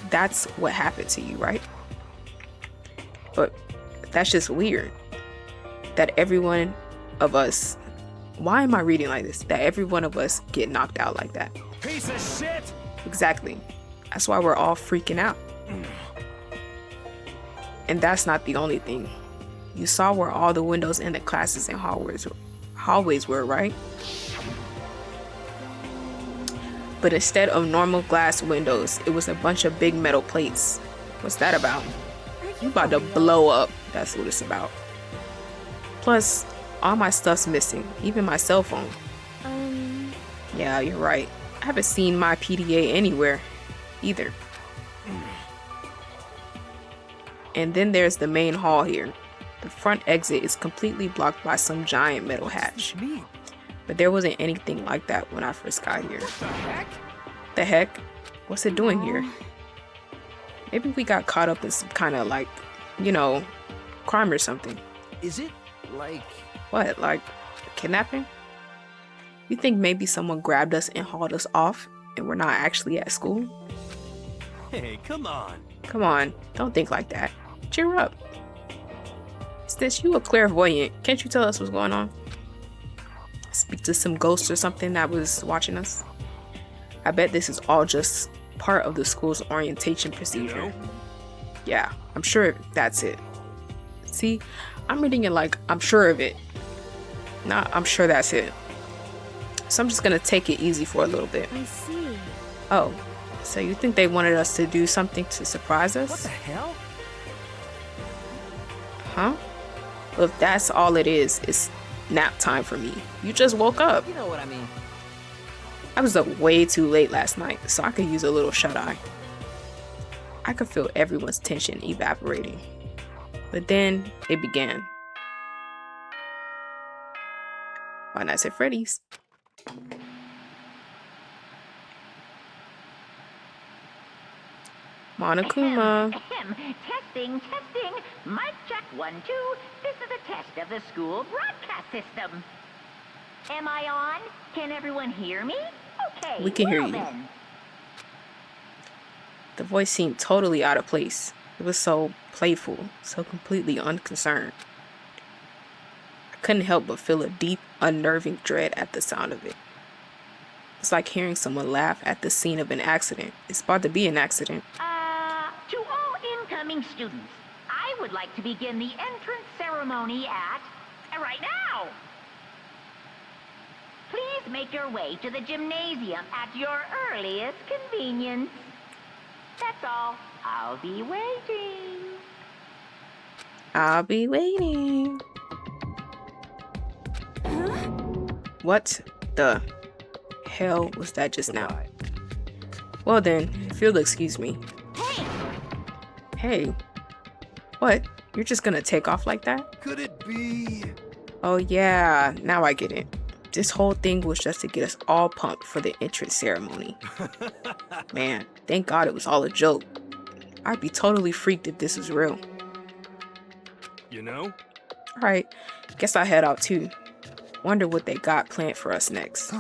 That's what happened to you, right? But that's just weird. That every one of us... Why am I reading like this? That every one of us get knocked out like that. Piece of shit! Exactly. That's why we're all freaking out. And that's not the only thing. You saw where all the windows in the classes and hallways were, right? But instead of normal glass windows, it was a bunch of big metal plates. What's that about? You about to blow up. That's what it's about. Plus, all my stuff's missing, even my cell phone. Yeah, you're right. I haven't seen my PDA anywhere either. And then there's the main hall here. The front exit is completely blocked by some giant metal hatch. But there wasn't anything like that when I first got here. The heck? What's it doing here? Maybe we got caught up in some kind of like, you know, crime or something. Is it like... What, like kidnapping? You think maybe someone grabbed us and hauled us off and we're not actually at school? Hey, come on. Come on, don't think like that. Cheer up. Since you a clairvoyant, can't you tell us what's going on? Speak to some ghost or something that was watching us? I bet this is all just part of the school's orientation procedure. You know? Yeah, I'm sure that's it. See, I'm reading it like I'm sure of it. Nah, I'm sure that's it. So I'm just gonna take it easy for a little bit. I see. Oh, so you think they wanted us to do something to surprise us? What the hell? Huh? Well, if that's all it is, it's nap time for me. You just woke up. You know what I mean. I was up way too late last night, so I could use a little shut-eye. I could feel everyone's tension evaporating. But then it began. Five Nights at Freddy's. Monokuma. Testing. Mic check 1, 2. This is a test of the school broadcast system. Am I on? Can everyone hear me? Okay. We can hear well you. Then. The voice seemed totally out of place. It was so playful, so completely unconcerned. I couldn't help but feel a deep, unnerving dread at the sound of it. It's like hearing someone laugh at the scene of an accident. It's about to be an accident. To all incoming students, I would like to begin the entrance ceremony at right now. Please make your way to the gymnasium at your earliest convenience. That's all. I'll be waiting. I'll be waiting. Huh? What the hell was that just now? Well then, if you'll excuse me. Hey! Hey. What? You're just gonna take off like that? Could it be? Oh yeah, now I get it. This whole thing was just to get us all pumped for the entrance ceremony. Man, thank God it was all a joke. I'd be totally freaked if this was real. You know? Alright, guess I'll head out too. Wonder what they got planned for us next.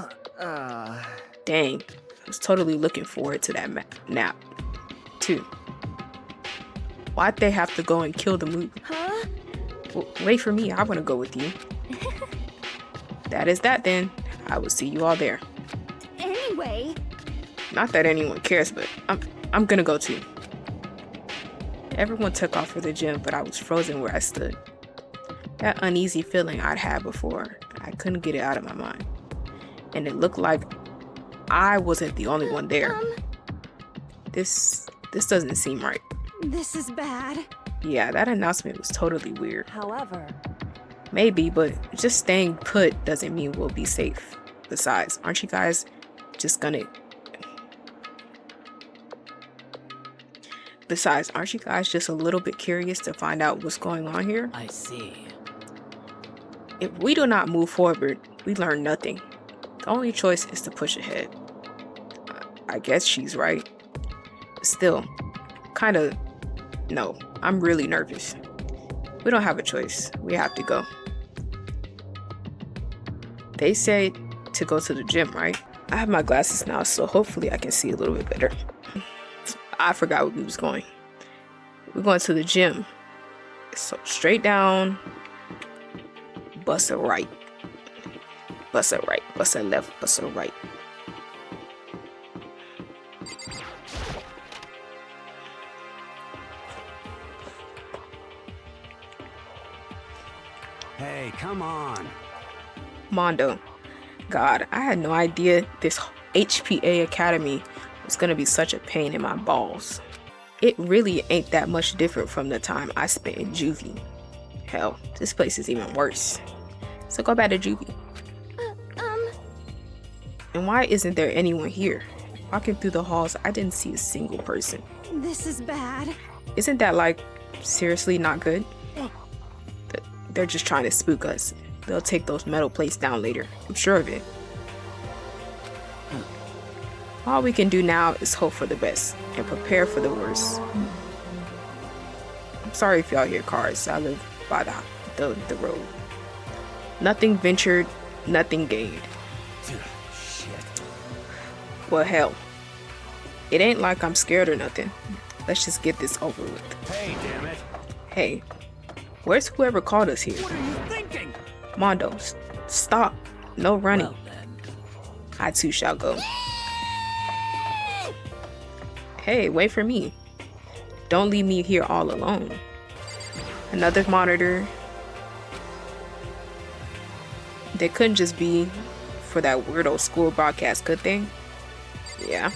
Dang, I was totally looking forward to that nap, too. Why'd they have to go and kill the movie? Huh? Wait for me, I want to go with you. That is that then. I will see you all there. Anyway. Not that anyone cares, but I'm gonna go too. Everyone took off for the gym, but I was frozen where I stood. That uneasy feeling I'd had before, I couldn't get it out of my mind. And it looked like I wasn't the only one there. This doesn't seem right. This is bad. Yeah, that announcement was totally weird. However, maybe, but just staying put doesn't mean we'll be safe. Besides, aren't you guys just gonna... Besides, aren't you guys just a little bit curious to find out what's going on here? I see. If we do not move forward, we learn nothing. The only choice is to push ahead. I guess she's right. Still, kinda... No, I'm really nervous. We don't have a choice. We have to go. They said to go to the gym, right? I have my glasses now, so hopefully I can see a little bit better. I forgot where we was going. We're going to the gym. So straight down, bust a right. Bust a right, bust a left, bust a right. Hey, come on. Mondo. God, I had no idea this HPA Academy was gonna be such a pain in my balls. It really ain't that much different from the time I spent in juvie. Hell, this place is even worse. So go back to juvie. And why isn't there anyone here? Walking through the halls, I didn't see a single person. This is bad. Isn't that like seriously not good? They're just trying to spook us. They'll take those metal plates down later. I'm sure of it. All we can do now is hope for the best and prepare for the worst. I'm sorry if y'all hear cars. I live by the road. Nothing ventured, nothing gained. Well, hell, it ain't like I'm scared or nothing. Let's just get this over with. Hey, damn it. Hey, where's whoever called us here? What are you thinking? Mondo, stop. No running. Well, then. I too shall go. Hey, wait for me. Don't leave me here all alone. Another monitor. They couldn't just be for that weirdo school broadcast, could they? Yeah.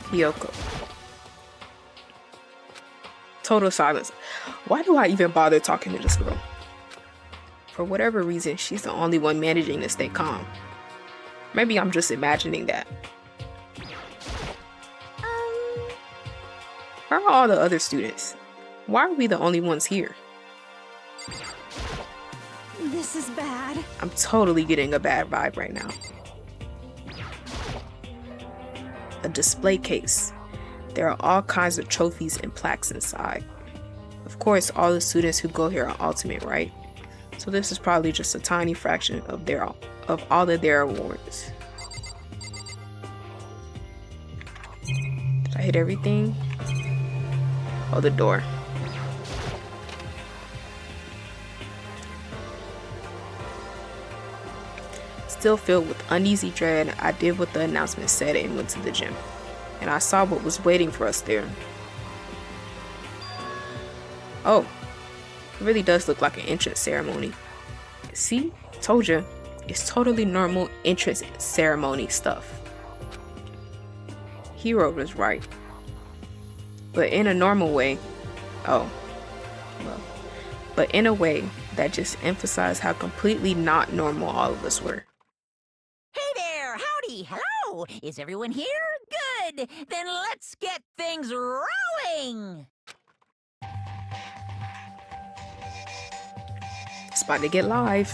Kyoko. Total silence. Why do I even bother talking to this girl? For whatever reason, she's the only one managing to stay calm. Maybe I'm just imagining that. Where are all the other students? Why are we the only ones here? This is bad. I'm totally getting a bad vibe right now. A display case. There are all kinds of trophies and plaques inside. Of course, all the students who go here are ultimate, right? So this is probably just a tiny fraction of all of their awards. Did I hit everything? Oh, the door. Still filled with uneasy dread, I did what the announcement said and went to the gym. And I saw what was waiting for us there. Oh, it really does look like an entrance ceremony. See? Told ya. It's totally normal entrance ceremony stuff. Hero was right. But in a normal way. But in a way that just emphasized how completely not normal all of us were. Hey there! Howdy! Hello! Is everyone here? Good! Then let's get things rolling! It's about to get live.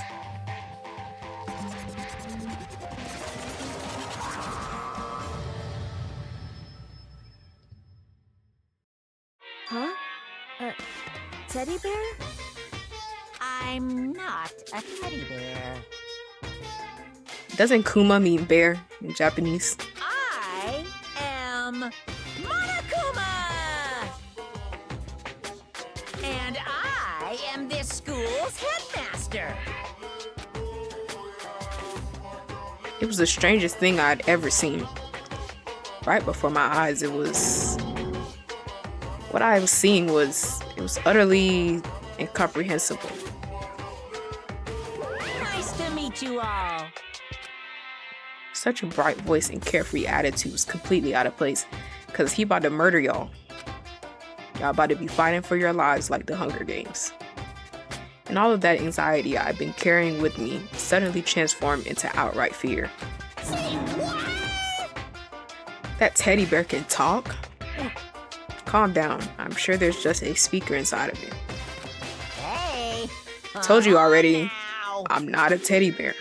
Huh? Teddy bear? I'm not a teddy bear. Doesn't Kuma mean bear in Japanese? I am Monokuma! And I am this school's headmaster. It was the strangest thing I'd ever seen. Right before my eyes, what I was seeing was utterly incomprehensible. Nice to meet you all. Such a bright voice and carefree attitude was completely out of place, cause he about to murder y'all. Y'all about to be fighting for your lives like the Hunger Games. And all of that anxiety I've been carrying with me suddenly transformed into outright fear. Say what? That teddy bear can talk? Calm down. I'm sure there's just a speaker inside of it. Hey! Told you already, Now. I'm not a teddy bear.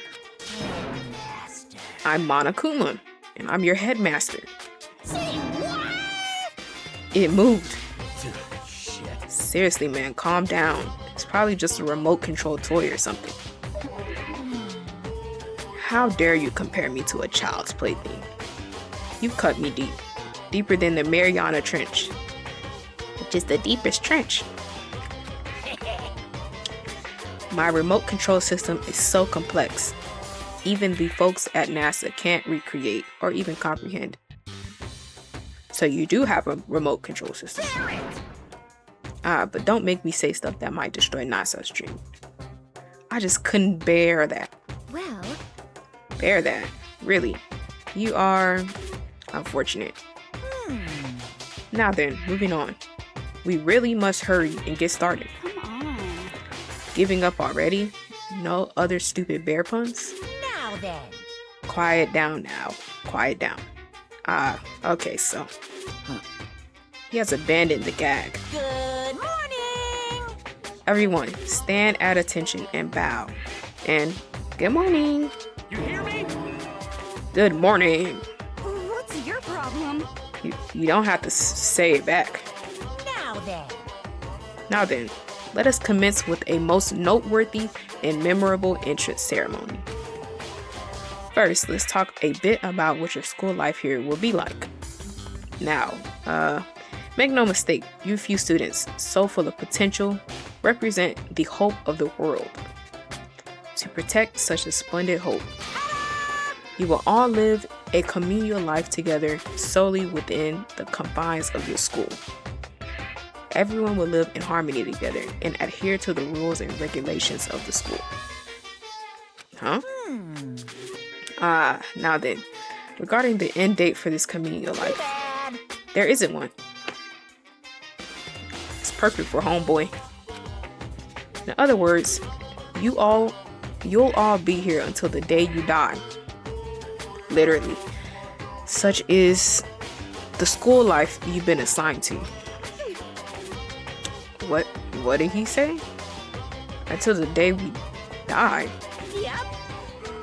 Headmaster. I'm Monokuma, and I'm your headmaster. Say what? It moved. Shit. Seriously, man, calm down. It's probably just a remote control toy or something. How dare you compare me to a child's plaything? You cut me deep. Deeper than the Mariana Trench. Which is the deepest trench. My remote control system is so complex. Even the folks at NASA can't recreate or even comprehend. So you do have a remote control system. But don't make me say stuff that might destroy NASA's dream. I just couldn't bear that. Well, Bear that. Really. You are unfortunate. Now then, moving on. We really must hurry and get started. Come on. Giving up already? No other stupid bear puns? Now then. Quiet down now. Quiet down. Okay, so. He has abandoned the gag. Good morning! Everyone, stand at attention and bow. And good morning. You hear me? Good morning. What's your problem? You don't have to say it back. Now then. Now then, let us commence with a most noteworthy and memorable entrance ceremony. First, let's talk a bit about what your school life here will be like. Now, make no mistake, you few students, so full of potential, represent the hope of the world. To protect such a splendid hope, you will all live a communal life together solely within the confines of your school. Everyone will live in harmony together and adhere to the rules and regulations of the school. Huh? Now then, regarding the end date for this communal life, there isn't one. It's perfect for homeboy. In other words, you'll all be here until the day you die. Literally. Such is the school life you've been assigned to. What did he say? Until the day we die. Yep.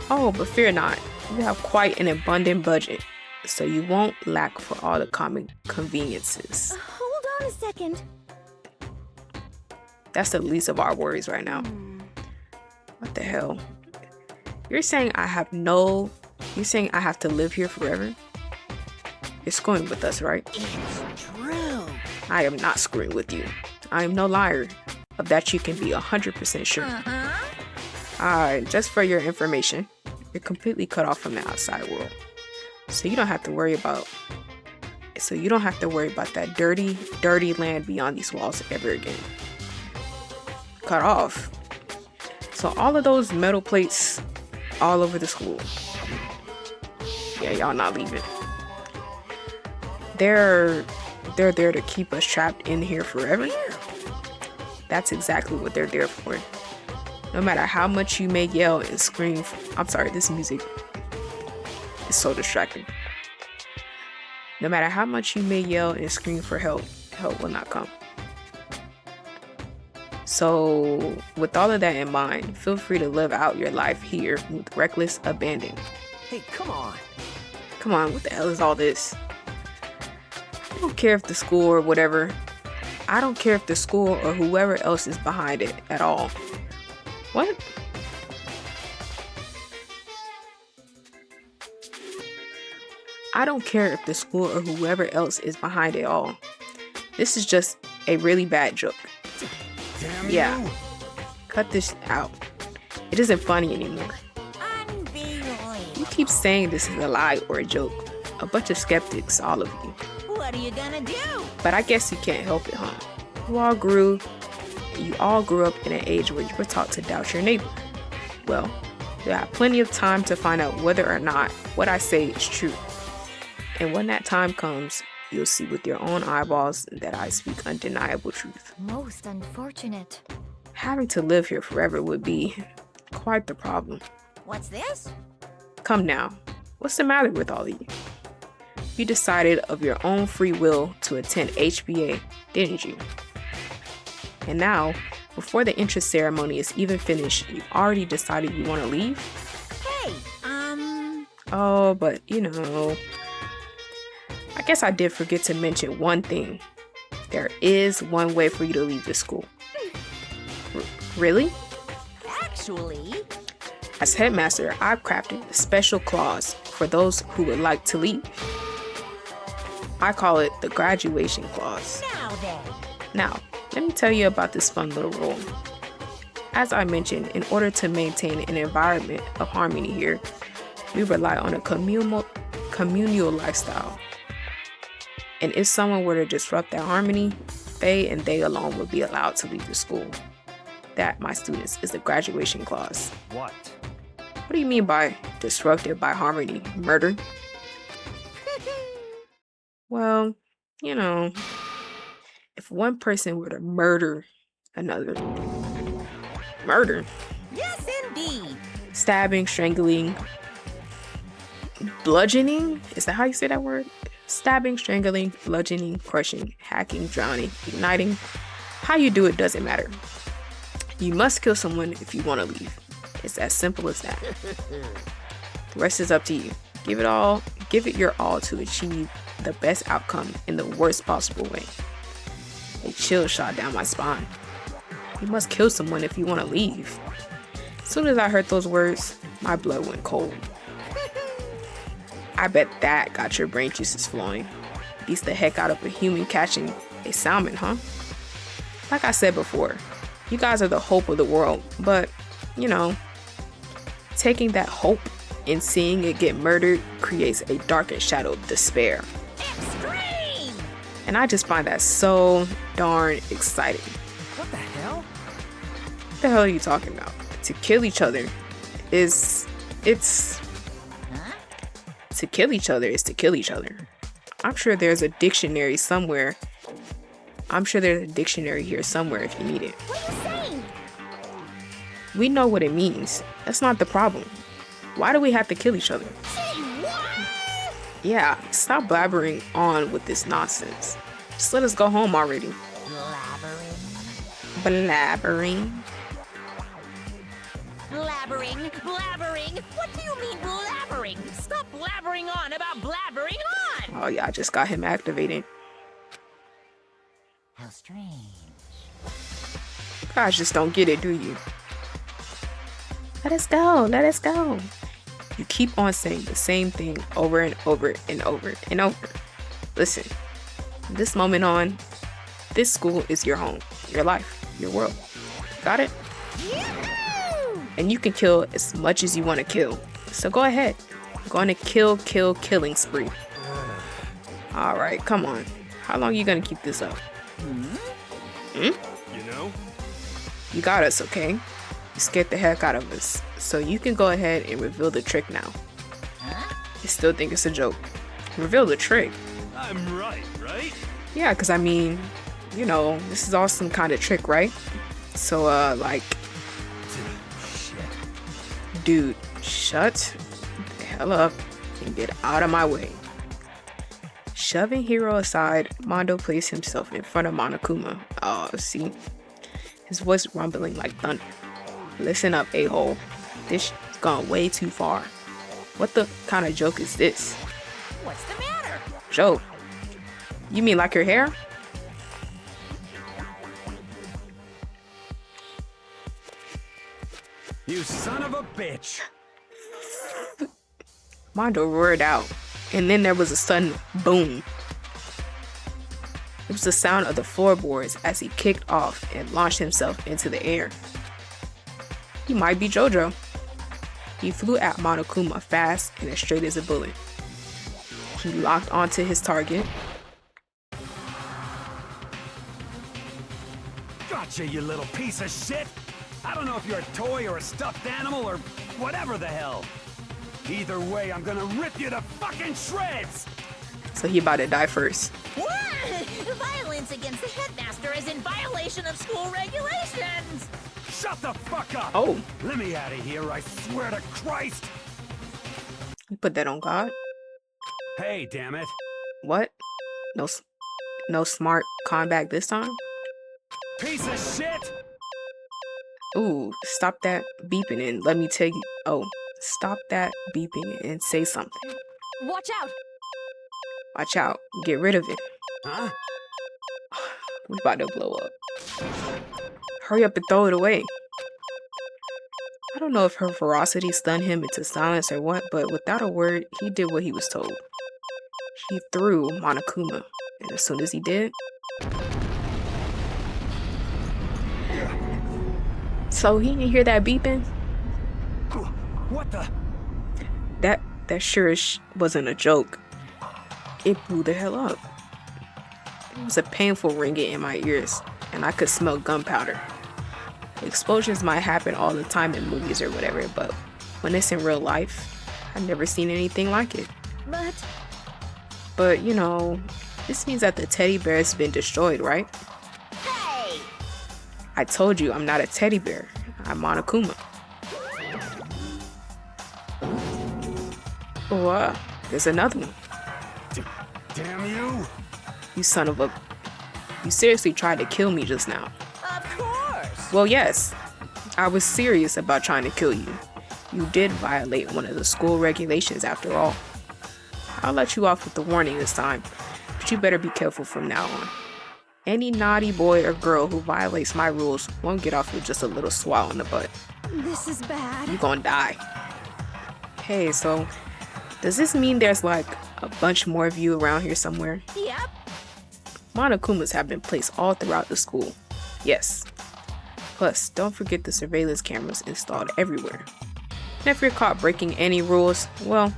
Oh, but fear not. You have quite an abundant budget, so you won't lack for all the common conveniences. Hold on a second. That's the least of our worries right now. What the hell? You're saying I have to live here forever? You're screwing with us, right? It's true. I am not screwing with you. I am no liar. Of that you can be 100% sure. Just for your information, you're completely cut off from the outside world. So you don't have to worry about that dirty land beyond these walls ever again. Cut off. So all of those metal plates all over the school. Yeah, y'all not leaving. They're there to keep us trapped in here forever. That's exactly what they're there for. No matter how much you may yell and scream. I'm sorry, this music is so distracting. No matter how much you may yell and scream for help, help will not come. So, with all of that in mind, feel free to live out your life here with reckless abandon. Hey, come on. Come on, what the hell is all this? I don't care if the school or whatever. I don't care if the school or whoever else is behind it at all. What? I don't care if the school or whoever else is behind it all. This is just a really bad joke. Damn yeah. you. Cut this out. It isn't funny anymore. Unbelievable. You keep saying this is a lie or a joke. A bunch of skeptics, all of you. What are you gonna do? But I guess you can't help it, huh? You all grew up in an age where you were taught to doubt your neighbor. Well, you have plenty of time to find out whether or not what I say is true. And when that time comes, you'll see with your own eyeballs that I speak undeniable truth. Most unfortunate. Having to live here forever would be quite the problem. What's this? Come now, what's the matter with all of you? You decided of your own free will to attend HBA, didn't you? And now, before the entrance ceremony is even finished, you already decided you want to leave? Hey, Oh, but I guess I did forget to mention one thing. There is one way for you to leave the school. Really? Actually, as headmaster, I've crafted a special clause for those who would like to leave. I call it the graduation clause. now then. Now, let me tell you about this fun little rule. As I mentioned, in order to maintain an environment of harmony here, we rely on a communal lifestyle. And if someone were to disrupt that harmony, they and they alone would be allowed to leave the school. That, my students, is the graduation clause. What? What do you mean by disrupted by harmony? Murder? Well, if one person were to murder another. Murder? Yes, indeed. Stabbing, strangling, bludgeoning? Is that how you say that word? Stabbing, strangling, bludgeoning, crushing, hacking, drowning, igniting. How you do it doesn't matter. You must kill someone if you want to leave. It's as simple as that. The rest is up to you. Give it your all to achieve the best outcome in the worst possible way. A chill shot down my spine. You must kill someone if you want to leave. As soon as I heard those words, my blood went cold. I bet that got your brain juices flowing. Beats the heck out of a human catching a salmon, huh? Like I said before, you guys are the hope of the world, but, you know, taking that hope and seeing it get murdered creates a darkened shadow of despair. Extreme! And I just find that so darn exciting. What the hell? What the hell are you talking about? To kill each other to kill each other is to kill each other. I'm sure there's a dictionary somewhere. I'm sure there's a dictionary here somewhere if you need it. What are you saying? We know what it means. That's not the problem. Why do we have to kill each other? Say what? Yeah, stop blabbering on with this nonsense. Just let us go home already. Blabbering? Blabbering? What do you mean blabbering? Stop blabbering on about blabbering on! Oh yeah, I just got him activated. How strange. You guys just don't get it, do you? Let us go, let us go. You keep on saying the same thing over and over and over and over. Listen, from this moment on, this school is your home, your life, your world. Got it? And you can kill as much as you want to kill. So go ahead. Go on a killing spree. Alright, come on. How long are you gonna keep this up? You know? You got us, okay? You scared the heck out of us. So you can go ahead and reveal the trick now. I still think it's a joke. Reveal the trick. I'm right? Yeah, because I mean, you know, this is all some kind of trick, right? So, like... Dude, shut the hell up and get out of my way. Shoving Hiro aside, Mondo placed himself in front of Monokuma. Oh, see? His voice rumbling like thunder. Listen up, a-hole. This has gone way too far. What the kind of joke is this? What's the matter? Joke? You mean like your hair? You son of a bitch! Mondo roared out, and then there was a sudden boom. It was the sound of the floorboards as he kicked off and launched himself into the air. He might be JoJo. He flew at Monokuma fast and as straight as a bullet. He locked onto his target. Gotcha, you little piece of shit! I don't know if you're a toy or a stuffed animal or whatever the hell. Either way, I'm gonna rip you to fucking shreds! So he about to die first. What? Violence against the headmaster is in violation of school regulations! Shut the fuck up! Oh. Let me out of here, I swear to Christ! You put that on God? Hey, damn it. What? No smart comeback this time? Piece of shit! Ooh, stop that beeping and let me tell you. Oh, stop that beeping and say something. Watch out! Watch out. Get rid of it. Huh? We're about to blow up. Hurry up and throw it away. I don't know if her ferocity stunned him into silence or what, but without a word, he did what he was told. He threw Monokuma, and as soon as he did... So he didn't hear that beeping? What the? That sure wasn't a joke. It blew the hell up. It was a painful ringing in my ears, and I could smell gunpowder. Explosions might happen all the time in movies or whatever, but when it's in real life, I've never seen anything like it. But, you know, this means that the teddy bear has been destroyed, right? Hey! I told you I'm not a teddy bear. I'm Monokuma. Oh, there's another one. Damn you! You son of a... You seriously tried to kill me just now. Of course! Well, yes. I was serious about trying to kill you. You did violate one of the school regulations after all. I'll let you off with the warning this time, but you better be careful from now on. Any naughty boy or girl who violates my rules won't get off with just a little swat on the butt. This is bad. You gonna die. Hey, so Does this mean there's like a bunch more of you around here somewhere? Yep. Monokumas have been placed all throughout the school. Yes. Plus, don't forget the surveillance cameras installed everywhere. And if you're caught breaking any rules, well,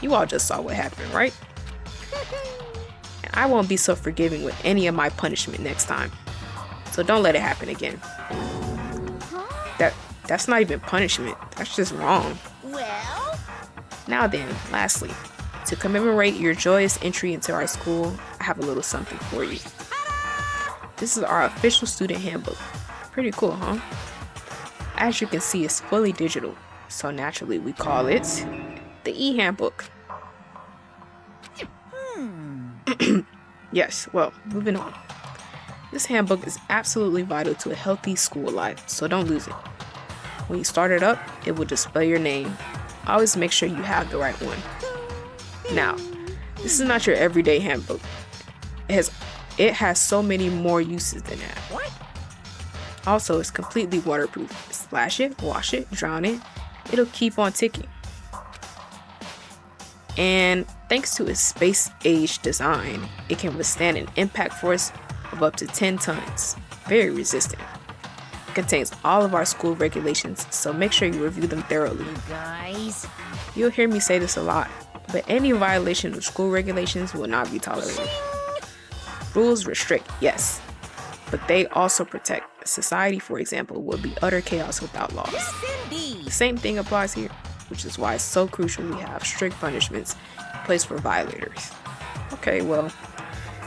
you all just saw what happened, right? And I won't be so forgiving with any of my punishment next time. So don't let it happen again. That's not even punishment. That's just wrong. Well? Now then, lastly, to commemorate your joyous entry into our school, I have a little something for you. This is our official student handbook. Pretty cool, huh? As you can see, it's fully digital, so naturally we call it the e-handbook. Yes, well, moving on. This handbook is absolutely vital to a healthy school life, so don't lose it. When you start it up, it will display your name. Always make sure you have the right one. Now, this is not your everyday handbook. It has so many more uses than that. What? Also, it's completely waterproof. Splash it, wash it, drown it. It'll keep on ticking. And thanks to its space-age design, it can withstand an impact force of up to 10 tons. Very resistant. It contains all of our school regulations, so make sure you review them thoroughly. Guys. You'll hear me say this a lot, but any violation of school regulations will not be tolerated. Rules restrict, yes, but they also protect. Society, for example, would be utter chaos without laws. Yes, indeed. The same thing applies here, which is why it's so crucial we have strict punishments placed for violators. Okay, well,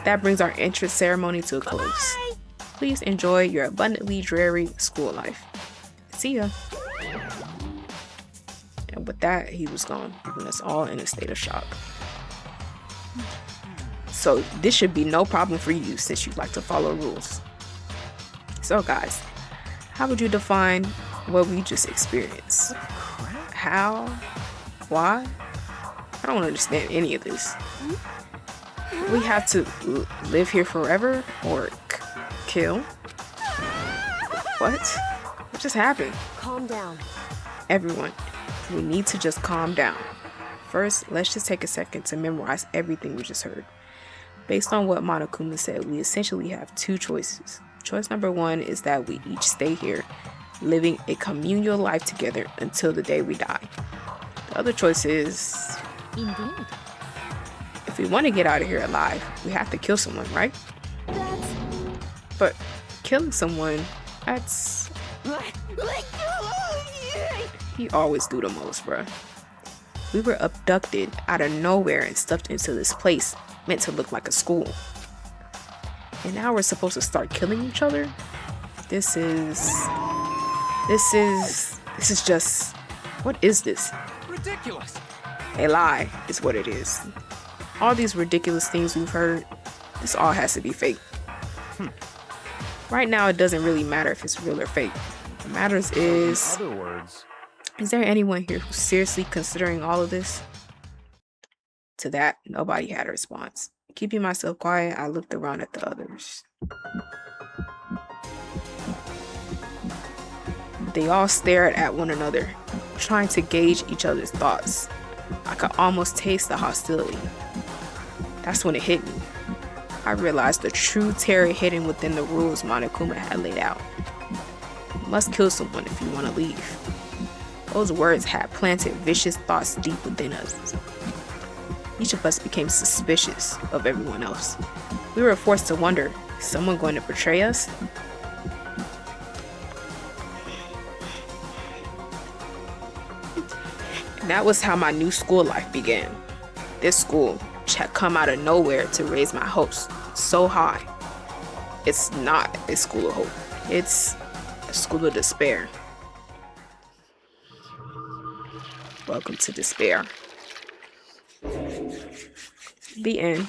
that brings our entrance ceremony to a close. Bye-bye. Please enjoy your abundantly dreary school life. See ya. And with that, he was gone, leaving us all in a state of shock. So this should be no problem for you since you like to follow rules. So guys, how would you define what we just experienced? How? Why? I don't understand any of this. We have to live here forever or kill? What? What just happened? Calm down. Everyone, we need to just calm down. First, let's just take a second to memorize everything we just heard. Based on what Monokuma said, we essentially have two choices. Choice number one is that we each stay here, living a communal life together until the day we die. The other choice is... Indeed. If we want to get out of here alive, we have to kill someone, right? But killing someone, that's... He always do the most, bruh. We were abducted out of nowhere and stuffed into this place meant to look like a school. And now we're supposed to start killing each other? This is just... What is this? Ridiculous. A lie is what it is. All these ridiculous things we've heard, this all has to be fake. Right now, it doesn't really matter if it's real or fake. What matters is... In other words... Is there anyone here who's seriously considering all of this? To that, nobody had a response. Keeping myself quiet, I looked around at the others. They all stared at one another, trying to gauge each other's thoughts. I could almost taste the hostility. That's when it hit me. I realized the true terror hidden within the rules Monokuma had laid out. You must kill someone if you want to leave. Those words had planted vicious thoughts deep within us. Each of us became suspicious of everyone else. We were forced to wonder, is someone going to betray us? And that was how my new school life began. This school, which had come out of nowhere to raise my hopes so high. It's not a school of hope. It's a school of despair. Welcome to despair. The end.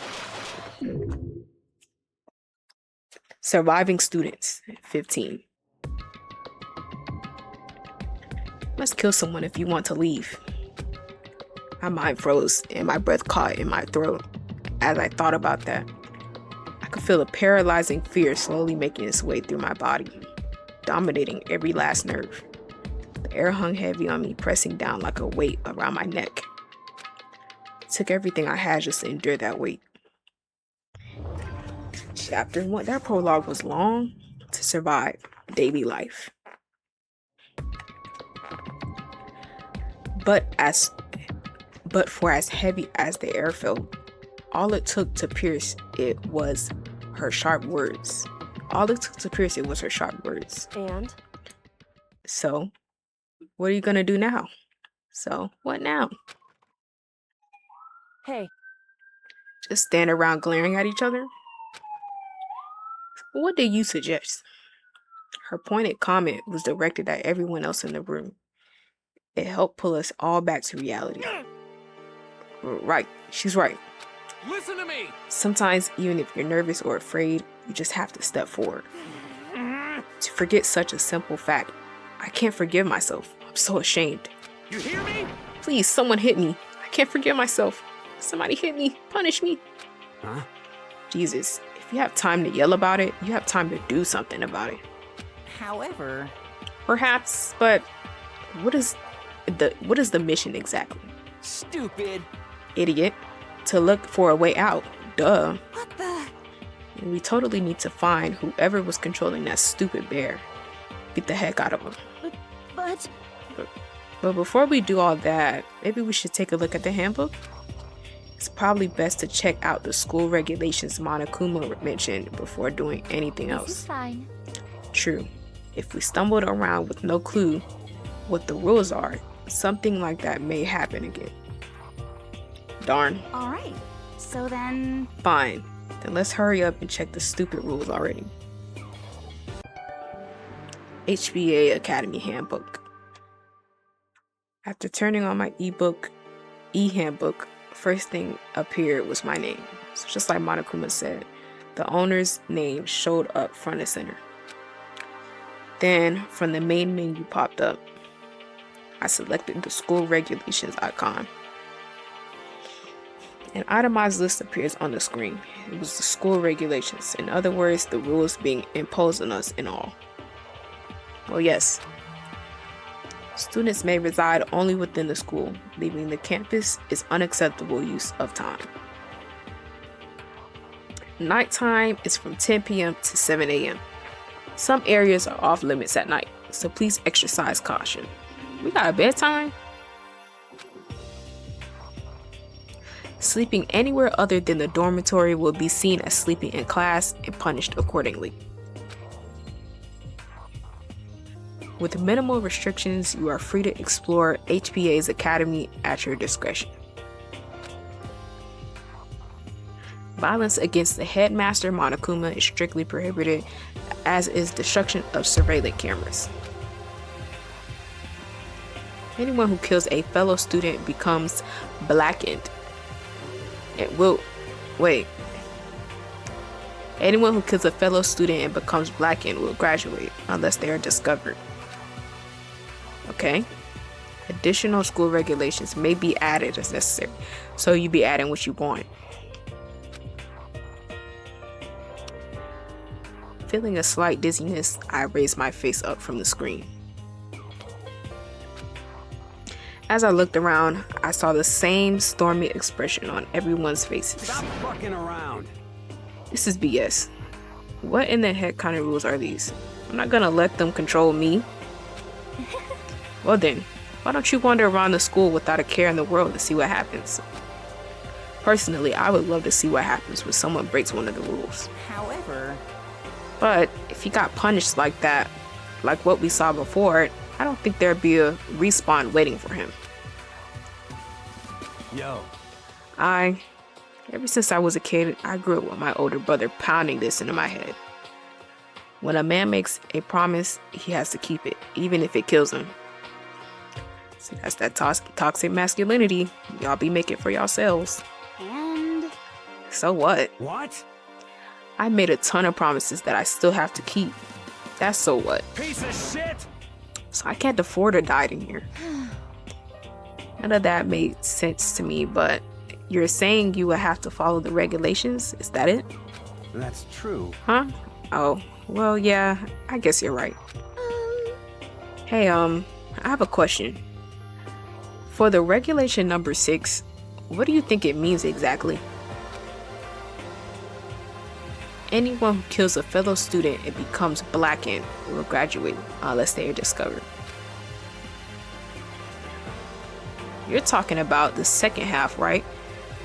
Surviving students, 15. Must kill someone if you want to leave. My mind froze and my breath caught in my throat. As I thought about that, I could feel a paralyzing fear slowly making its way through my body, dominating every last nerve. The air hung heavy on me, pressing down like a weight around my neck. Took everything I had just to endure that weight. Chapter 1. That prologue was long to survive daily life. But for as heavy as the air felt, all it took to pierce it was her sharp words. And? So, what are you gonna do now? So, what now? Hey. Just stand around glaring at each other? What do you suggest? Her pointed comment was directed at everyone else in the room. It helped pull us all back to reality. Right, she's right. Listen to me! Sometimes, even if you're nervous or afraid, you just have to step forward. To forget such a simple fact, I can't forgive myself. I'm so ashamed. You hear me? Please, someone hit me. I can't forgive myself. Somebody hit me. Punish me. Huh? Jesus, if you have time to yell about it, you have time to do something about it. However... Perhaps, but what is the mission exactly? Stupid. Idiot. To look for a way out. Duh. What the? And we totally need to find whoever was controlling that stupid bear. Get the heck out of him. But before we do all that, maybe we should take a look at the handbook? It's probably best to check out the school regulations Monokuma mentioned before doing anything else. This is fine. True. If we stumbled around with no clue what the rules are, something like that may happen again. Darn. Alright, so then... Fine. Then let's hurry up and check the stupid rules already. HBA Academy Handbook. After turning on my e-handbook, first thing appeared was my name. So just like Monokuma said, the owner's name showed up front and center. Then, from the main menu popped up. I selected the school regulations icon. An itemized list appears on the screen. It was the school regulations. In other words, the rules being imposed on us and all. Well, yes. Students may reside only within the school. Leaving the campus is unacceptable use of time. Nighttime is from 10 p.m. to 7 a.m. Some areas are off limits at night, so please exercise caution. We got a bedtime? Sleeping anywhere other than the dormitory will be seen as sleeping in class and punished accordingly. With minimal restrictions, you are free to explore HBA's academy at your discretion. Violence against the headmaster Monokuma is strictly prohibited, as is destruction of surveillance cameras. Anyone who kills a fellow student becomes blackened. Anyone who kills a fellow student and becomes blackened will graduate unless they are discovered. Okay. Additional school regulations may be added as necessary, so you be adding what you want. Feeling a slight dizziness, I raised my face up from the screen. As I looked around, I saw the same stormy expression on everyone's faces. Stop fucking around. This is BS. What in the heck kind of rules are these? I'm not gonna let them control me. Well then, why don't you wander around the school without a care in the world to see what happens? Personally, I would love to see what happens when someone breaks one of the rules. However... But if he got punished like that, like what we saw before, I don't think there'd be a respawn waiting for him. Yo. Ever since I was a kid, I grew up with my older brother pounding this into my head. When a man makes a promise, he has to keep it, even if it kills him. See, that's that toxic masculinity. Y'all be making for yourselves. And... So what? What? I made a ton of promises that I still have to keep. That's so what? Piece of shit! So I can't afford to die in here. None of that made sense to me, but you're saying you would have to follow the regulations? Is that it? That's true. Huh? Oh, well, yeah, I guess you're right. Hey, I have a question. For the regulation number 6, what do you think it means exactly? Anyone who kills a fellow student and becomes blackened will graduate unless they are discovered. You're talking about the second half, right?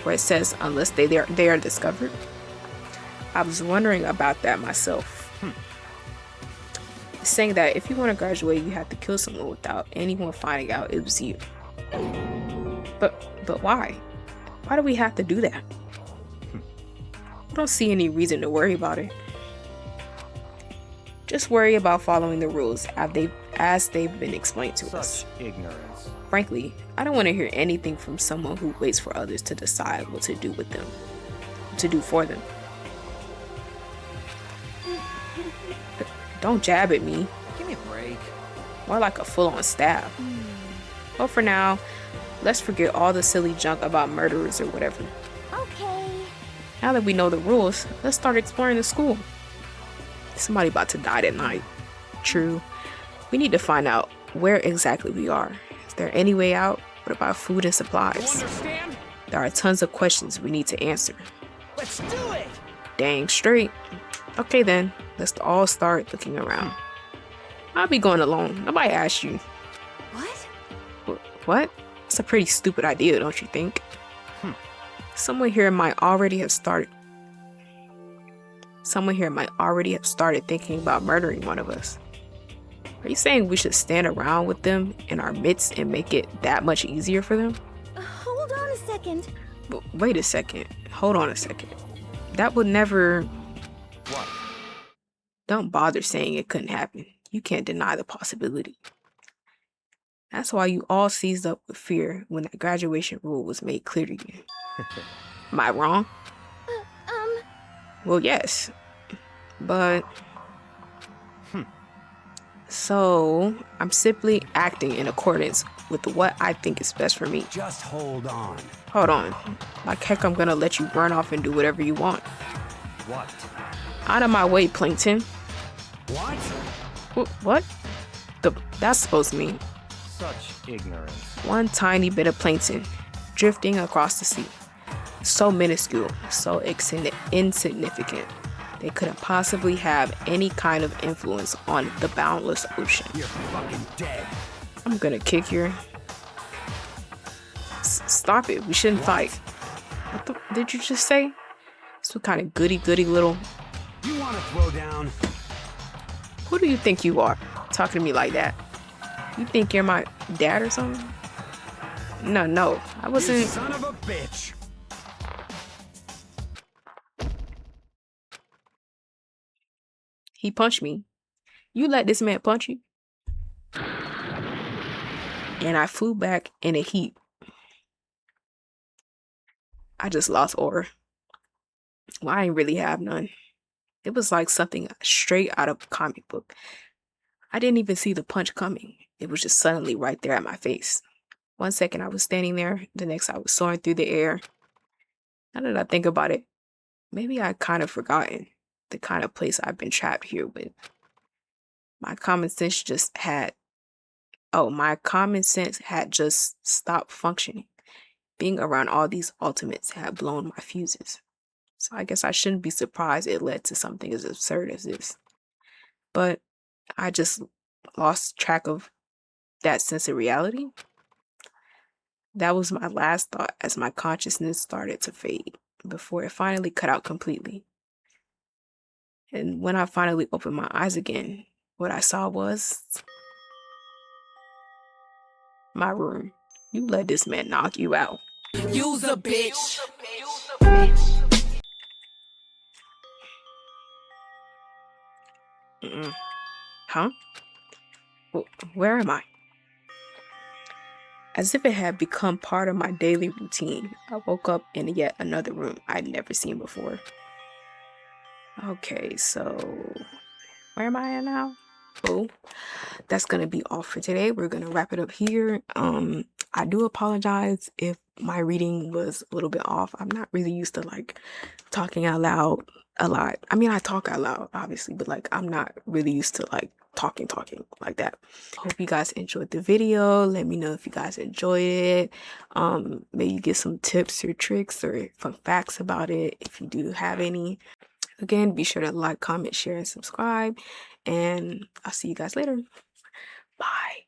Where it says unless they are discovered. I was wondering about that myself. It's saying that if you want to graduate, you have to kill someone without anyone finding out it was you. But why? Why do we have to do that? I don't see any reason to worry about it. Just worry about following the rules as they've been explained to us. Ignorance. Frankly, I don't want to hear anything from someone who waits for others to decide what to do with them, to do for them. Don't jab at me. Give me a break. More like a full-on stab. Well, for now, let's forget all the silly junk about murderers or whatever. Okay. Now that we know the rules, let's start exploring the school. Somebody about to die tonight. True. We need to find out where exactly we are. Is there any way out? What about food and supplies? There are tons of questions we need to answer. Let's do it! Dang straight. Okay then, let's all start looking around. I'll be going alone. Nobody asked you. What? What? It's a pretty stupid idea, don't you think? Someone here might already have started thinking about murdering one of us. Are you saying we should stand around with them in our midst and make it that much easier for them? Hold on a second. Wait a second. Hold on a second. That would never... What? Don't bother saying it couldn't happen. You can't deny the possibility. That's why you all seized up with fear when that graduation rule was made clear to you. Am I wrong? Well, yes. But... So, I'm simply acting in accordance with what I think is best for me. Just hold on. Hold on. Like heck, I'm gonna let you run off and do whatever you want. What? Out of my way, Plankton. What? What? That's supposed to mean? Such ignorance. One tiny bit of plankton drifting across the sea. So minuscule, so insignificant. They couldn't possibly have any kind of influence on the boundless ocean. You're fucking dead. I'm gonna kick your... Stop it, we shouldn't fight. What did you just say? Some kind of goody little... You wanna throw down? Who do you think you are, talking to me like that? You think you're my dad or something? No, I wasn't... You son of a bitch! He punched me. You let this man punch you? And I flew back in a heap. I just lost aura. Well, I ain't really have none. It was like something straight out of a comic book. I didn't even see the punch coming. It was just suddenly right there at my face. 1 second I was standing there, the next I was soaring through the air. Now that I think about it, maybe I kind of forgotten the kind of place I've been trapped here with. My common sense had just stopped functioning. Being around all these ultimates had blown my fuses. So I guess I shouldn't be surprised it led to something as absurd as this. But I just lost track of that sense of reality. That was my last thought as my consciousness started to fade before it finally cut out completely. And when I finally opened my eyes again, what I saw was my room. You let this man knock you out. Use a bitch. Huh? Where am I? As if it had become part of my daily routine, I woke up in yet another room I'd never seen before. Okay, so where am I at now? Oh, that's gonna be all for today. We're gonna wrap it up here. I do apologize if my reading was a little bit off. I'm not really used to like talking out loud a lot. I mean, I talk out loud, obviously, but like I'm not really used to like talking like that. Hope you guys enjoyed the video. Let me know if you guys enjoyed it. Maybe get some tips or tricks or fun facts about it if you do have any. Again, be sure to like, comment, share, and subscribe, and I'll see you guys later. Bye.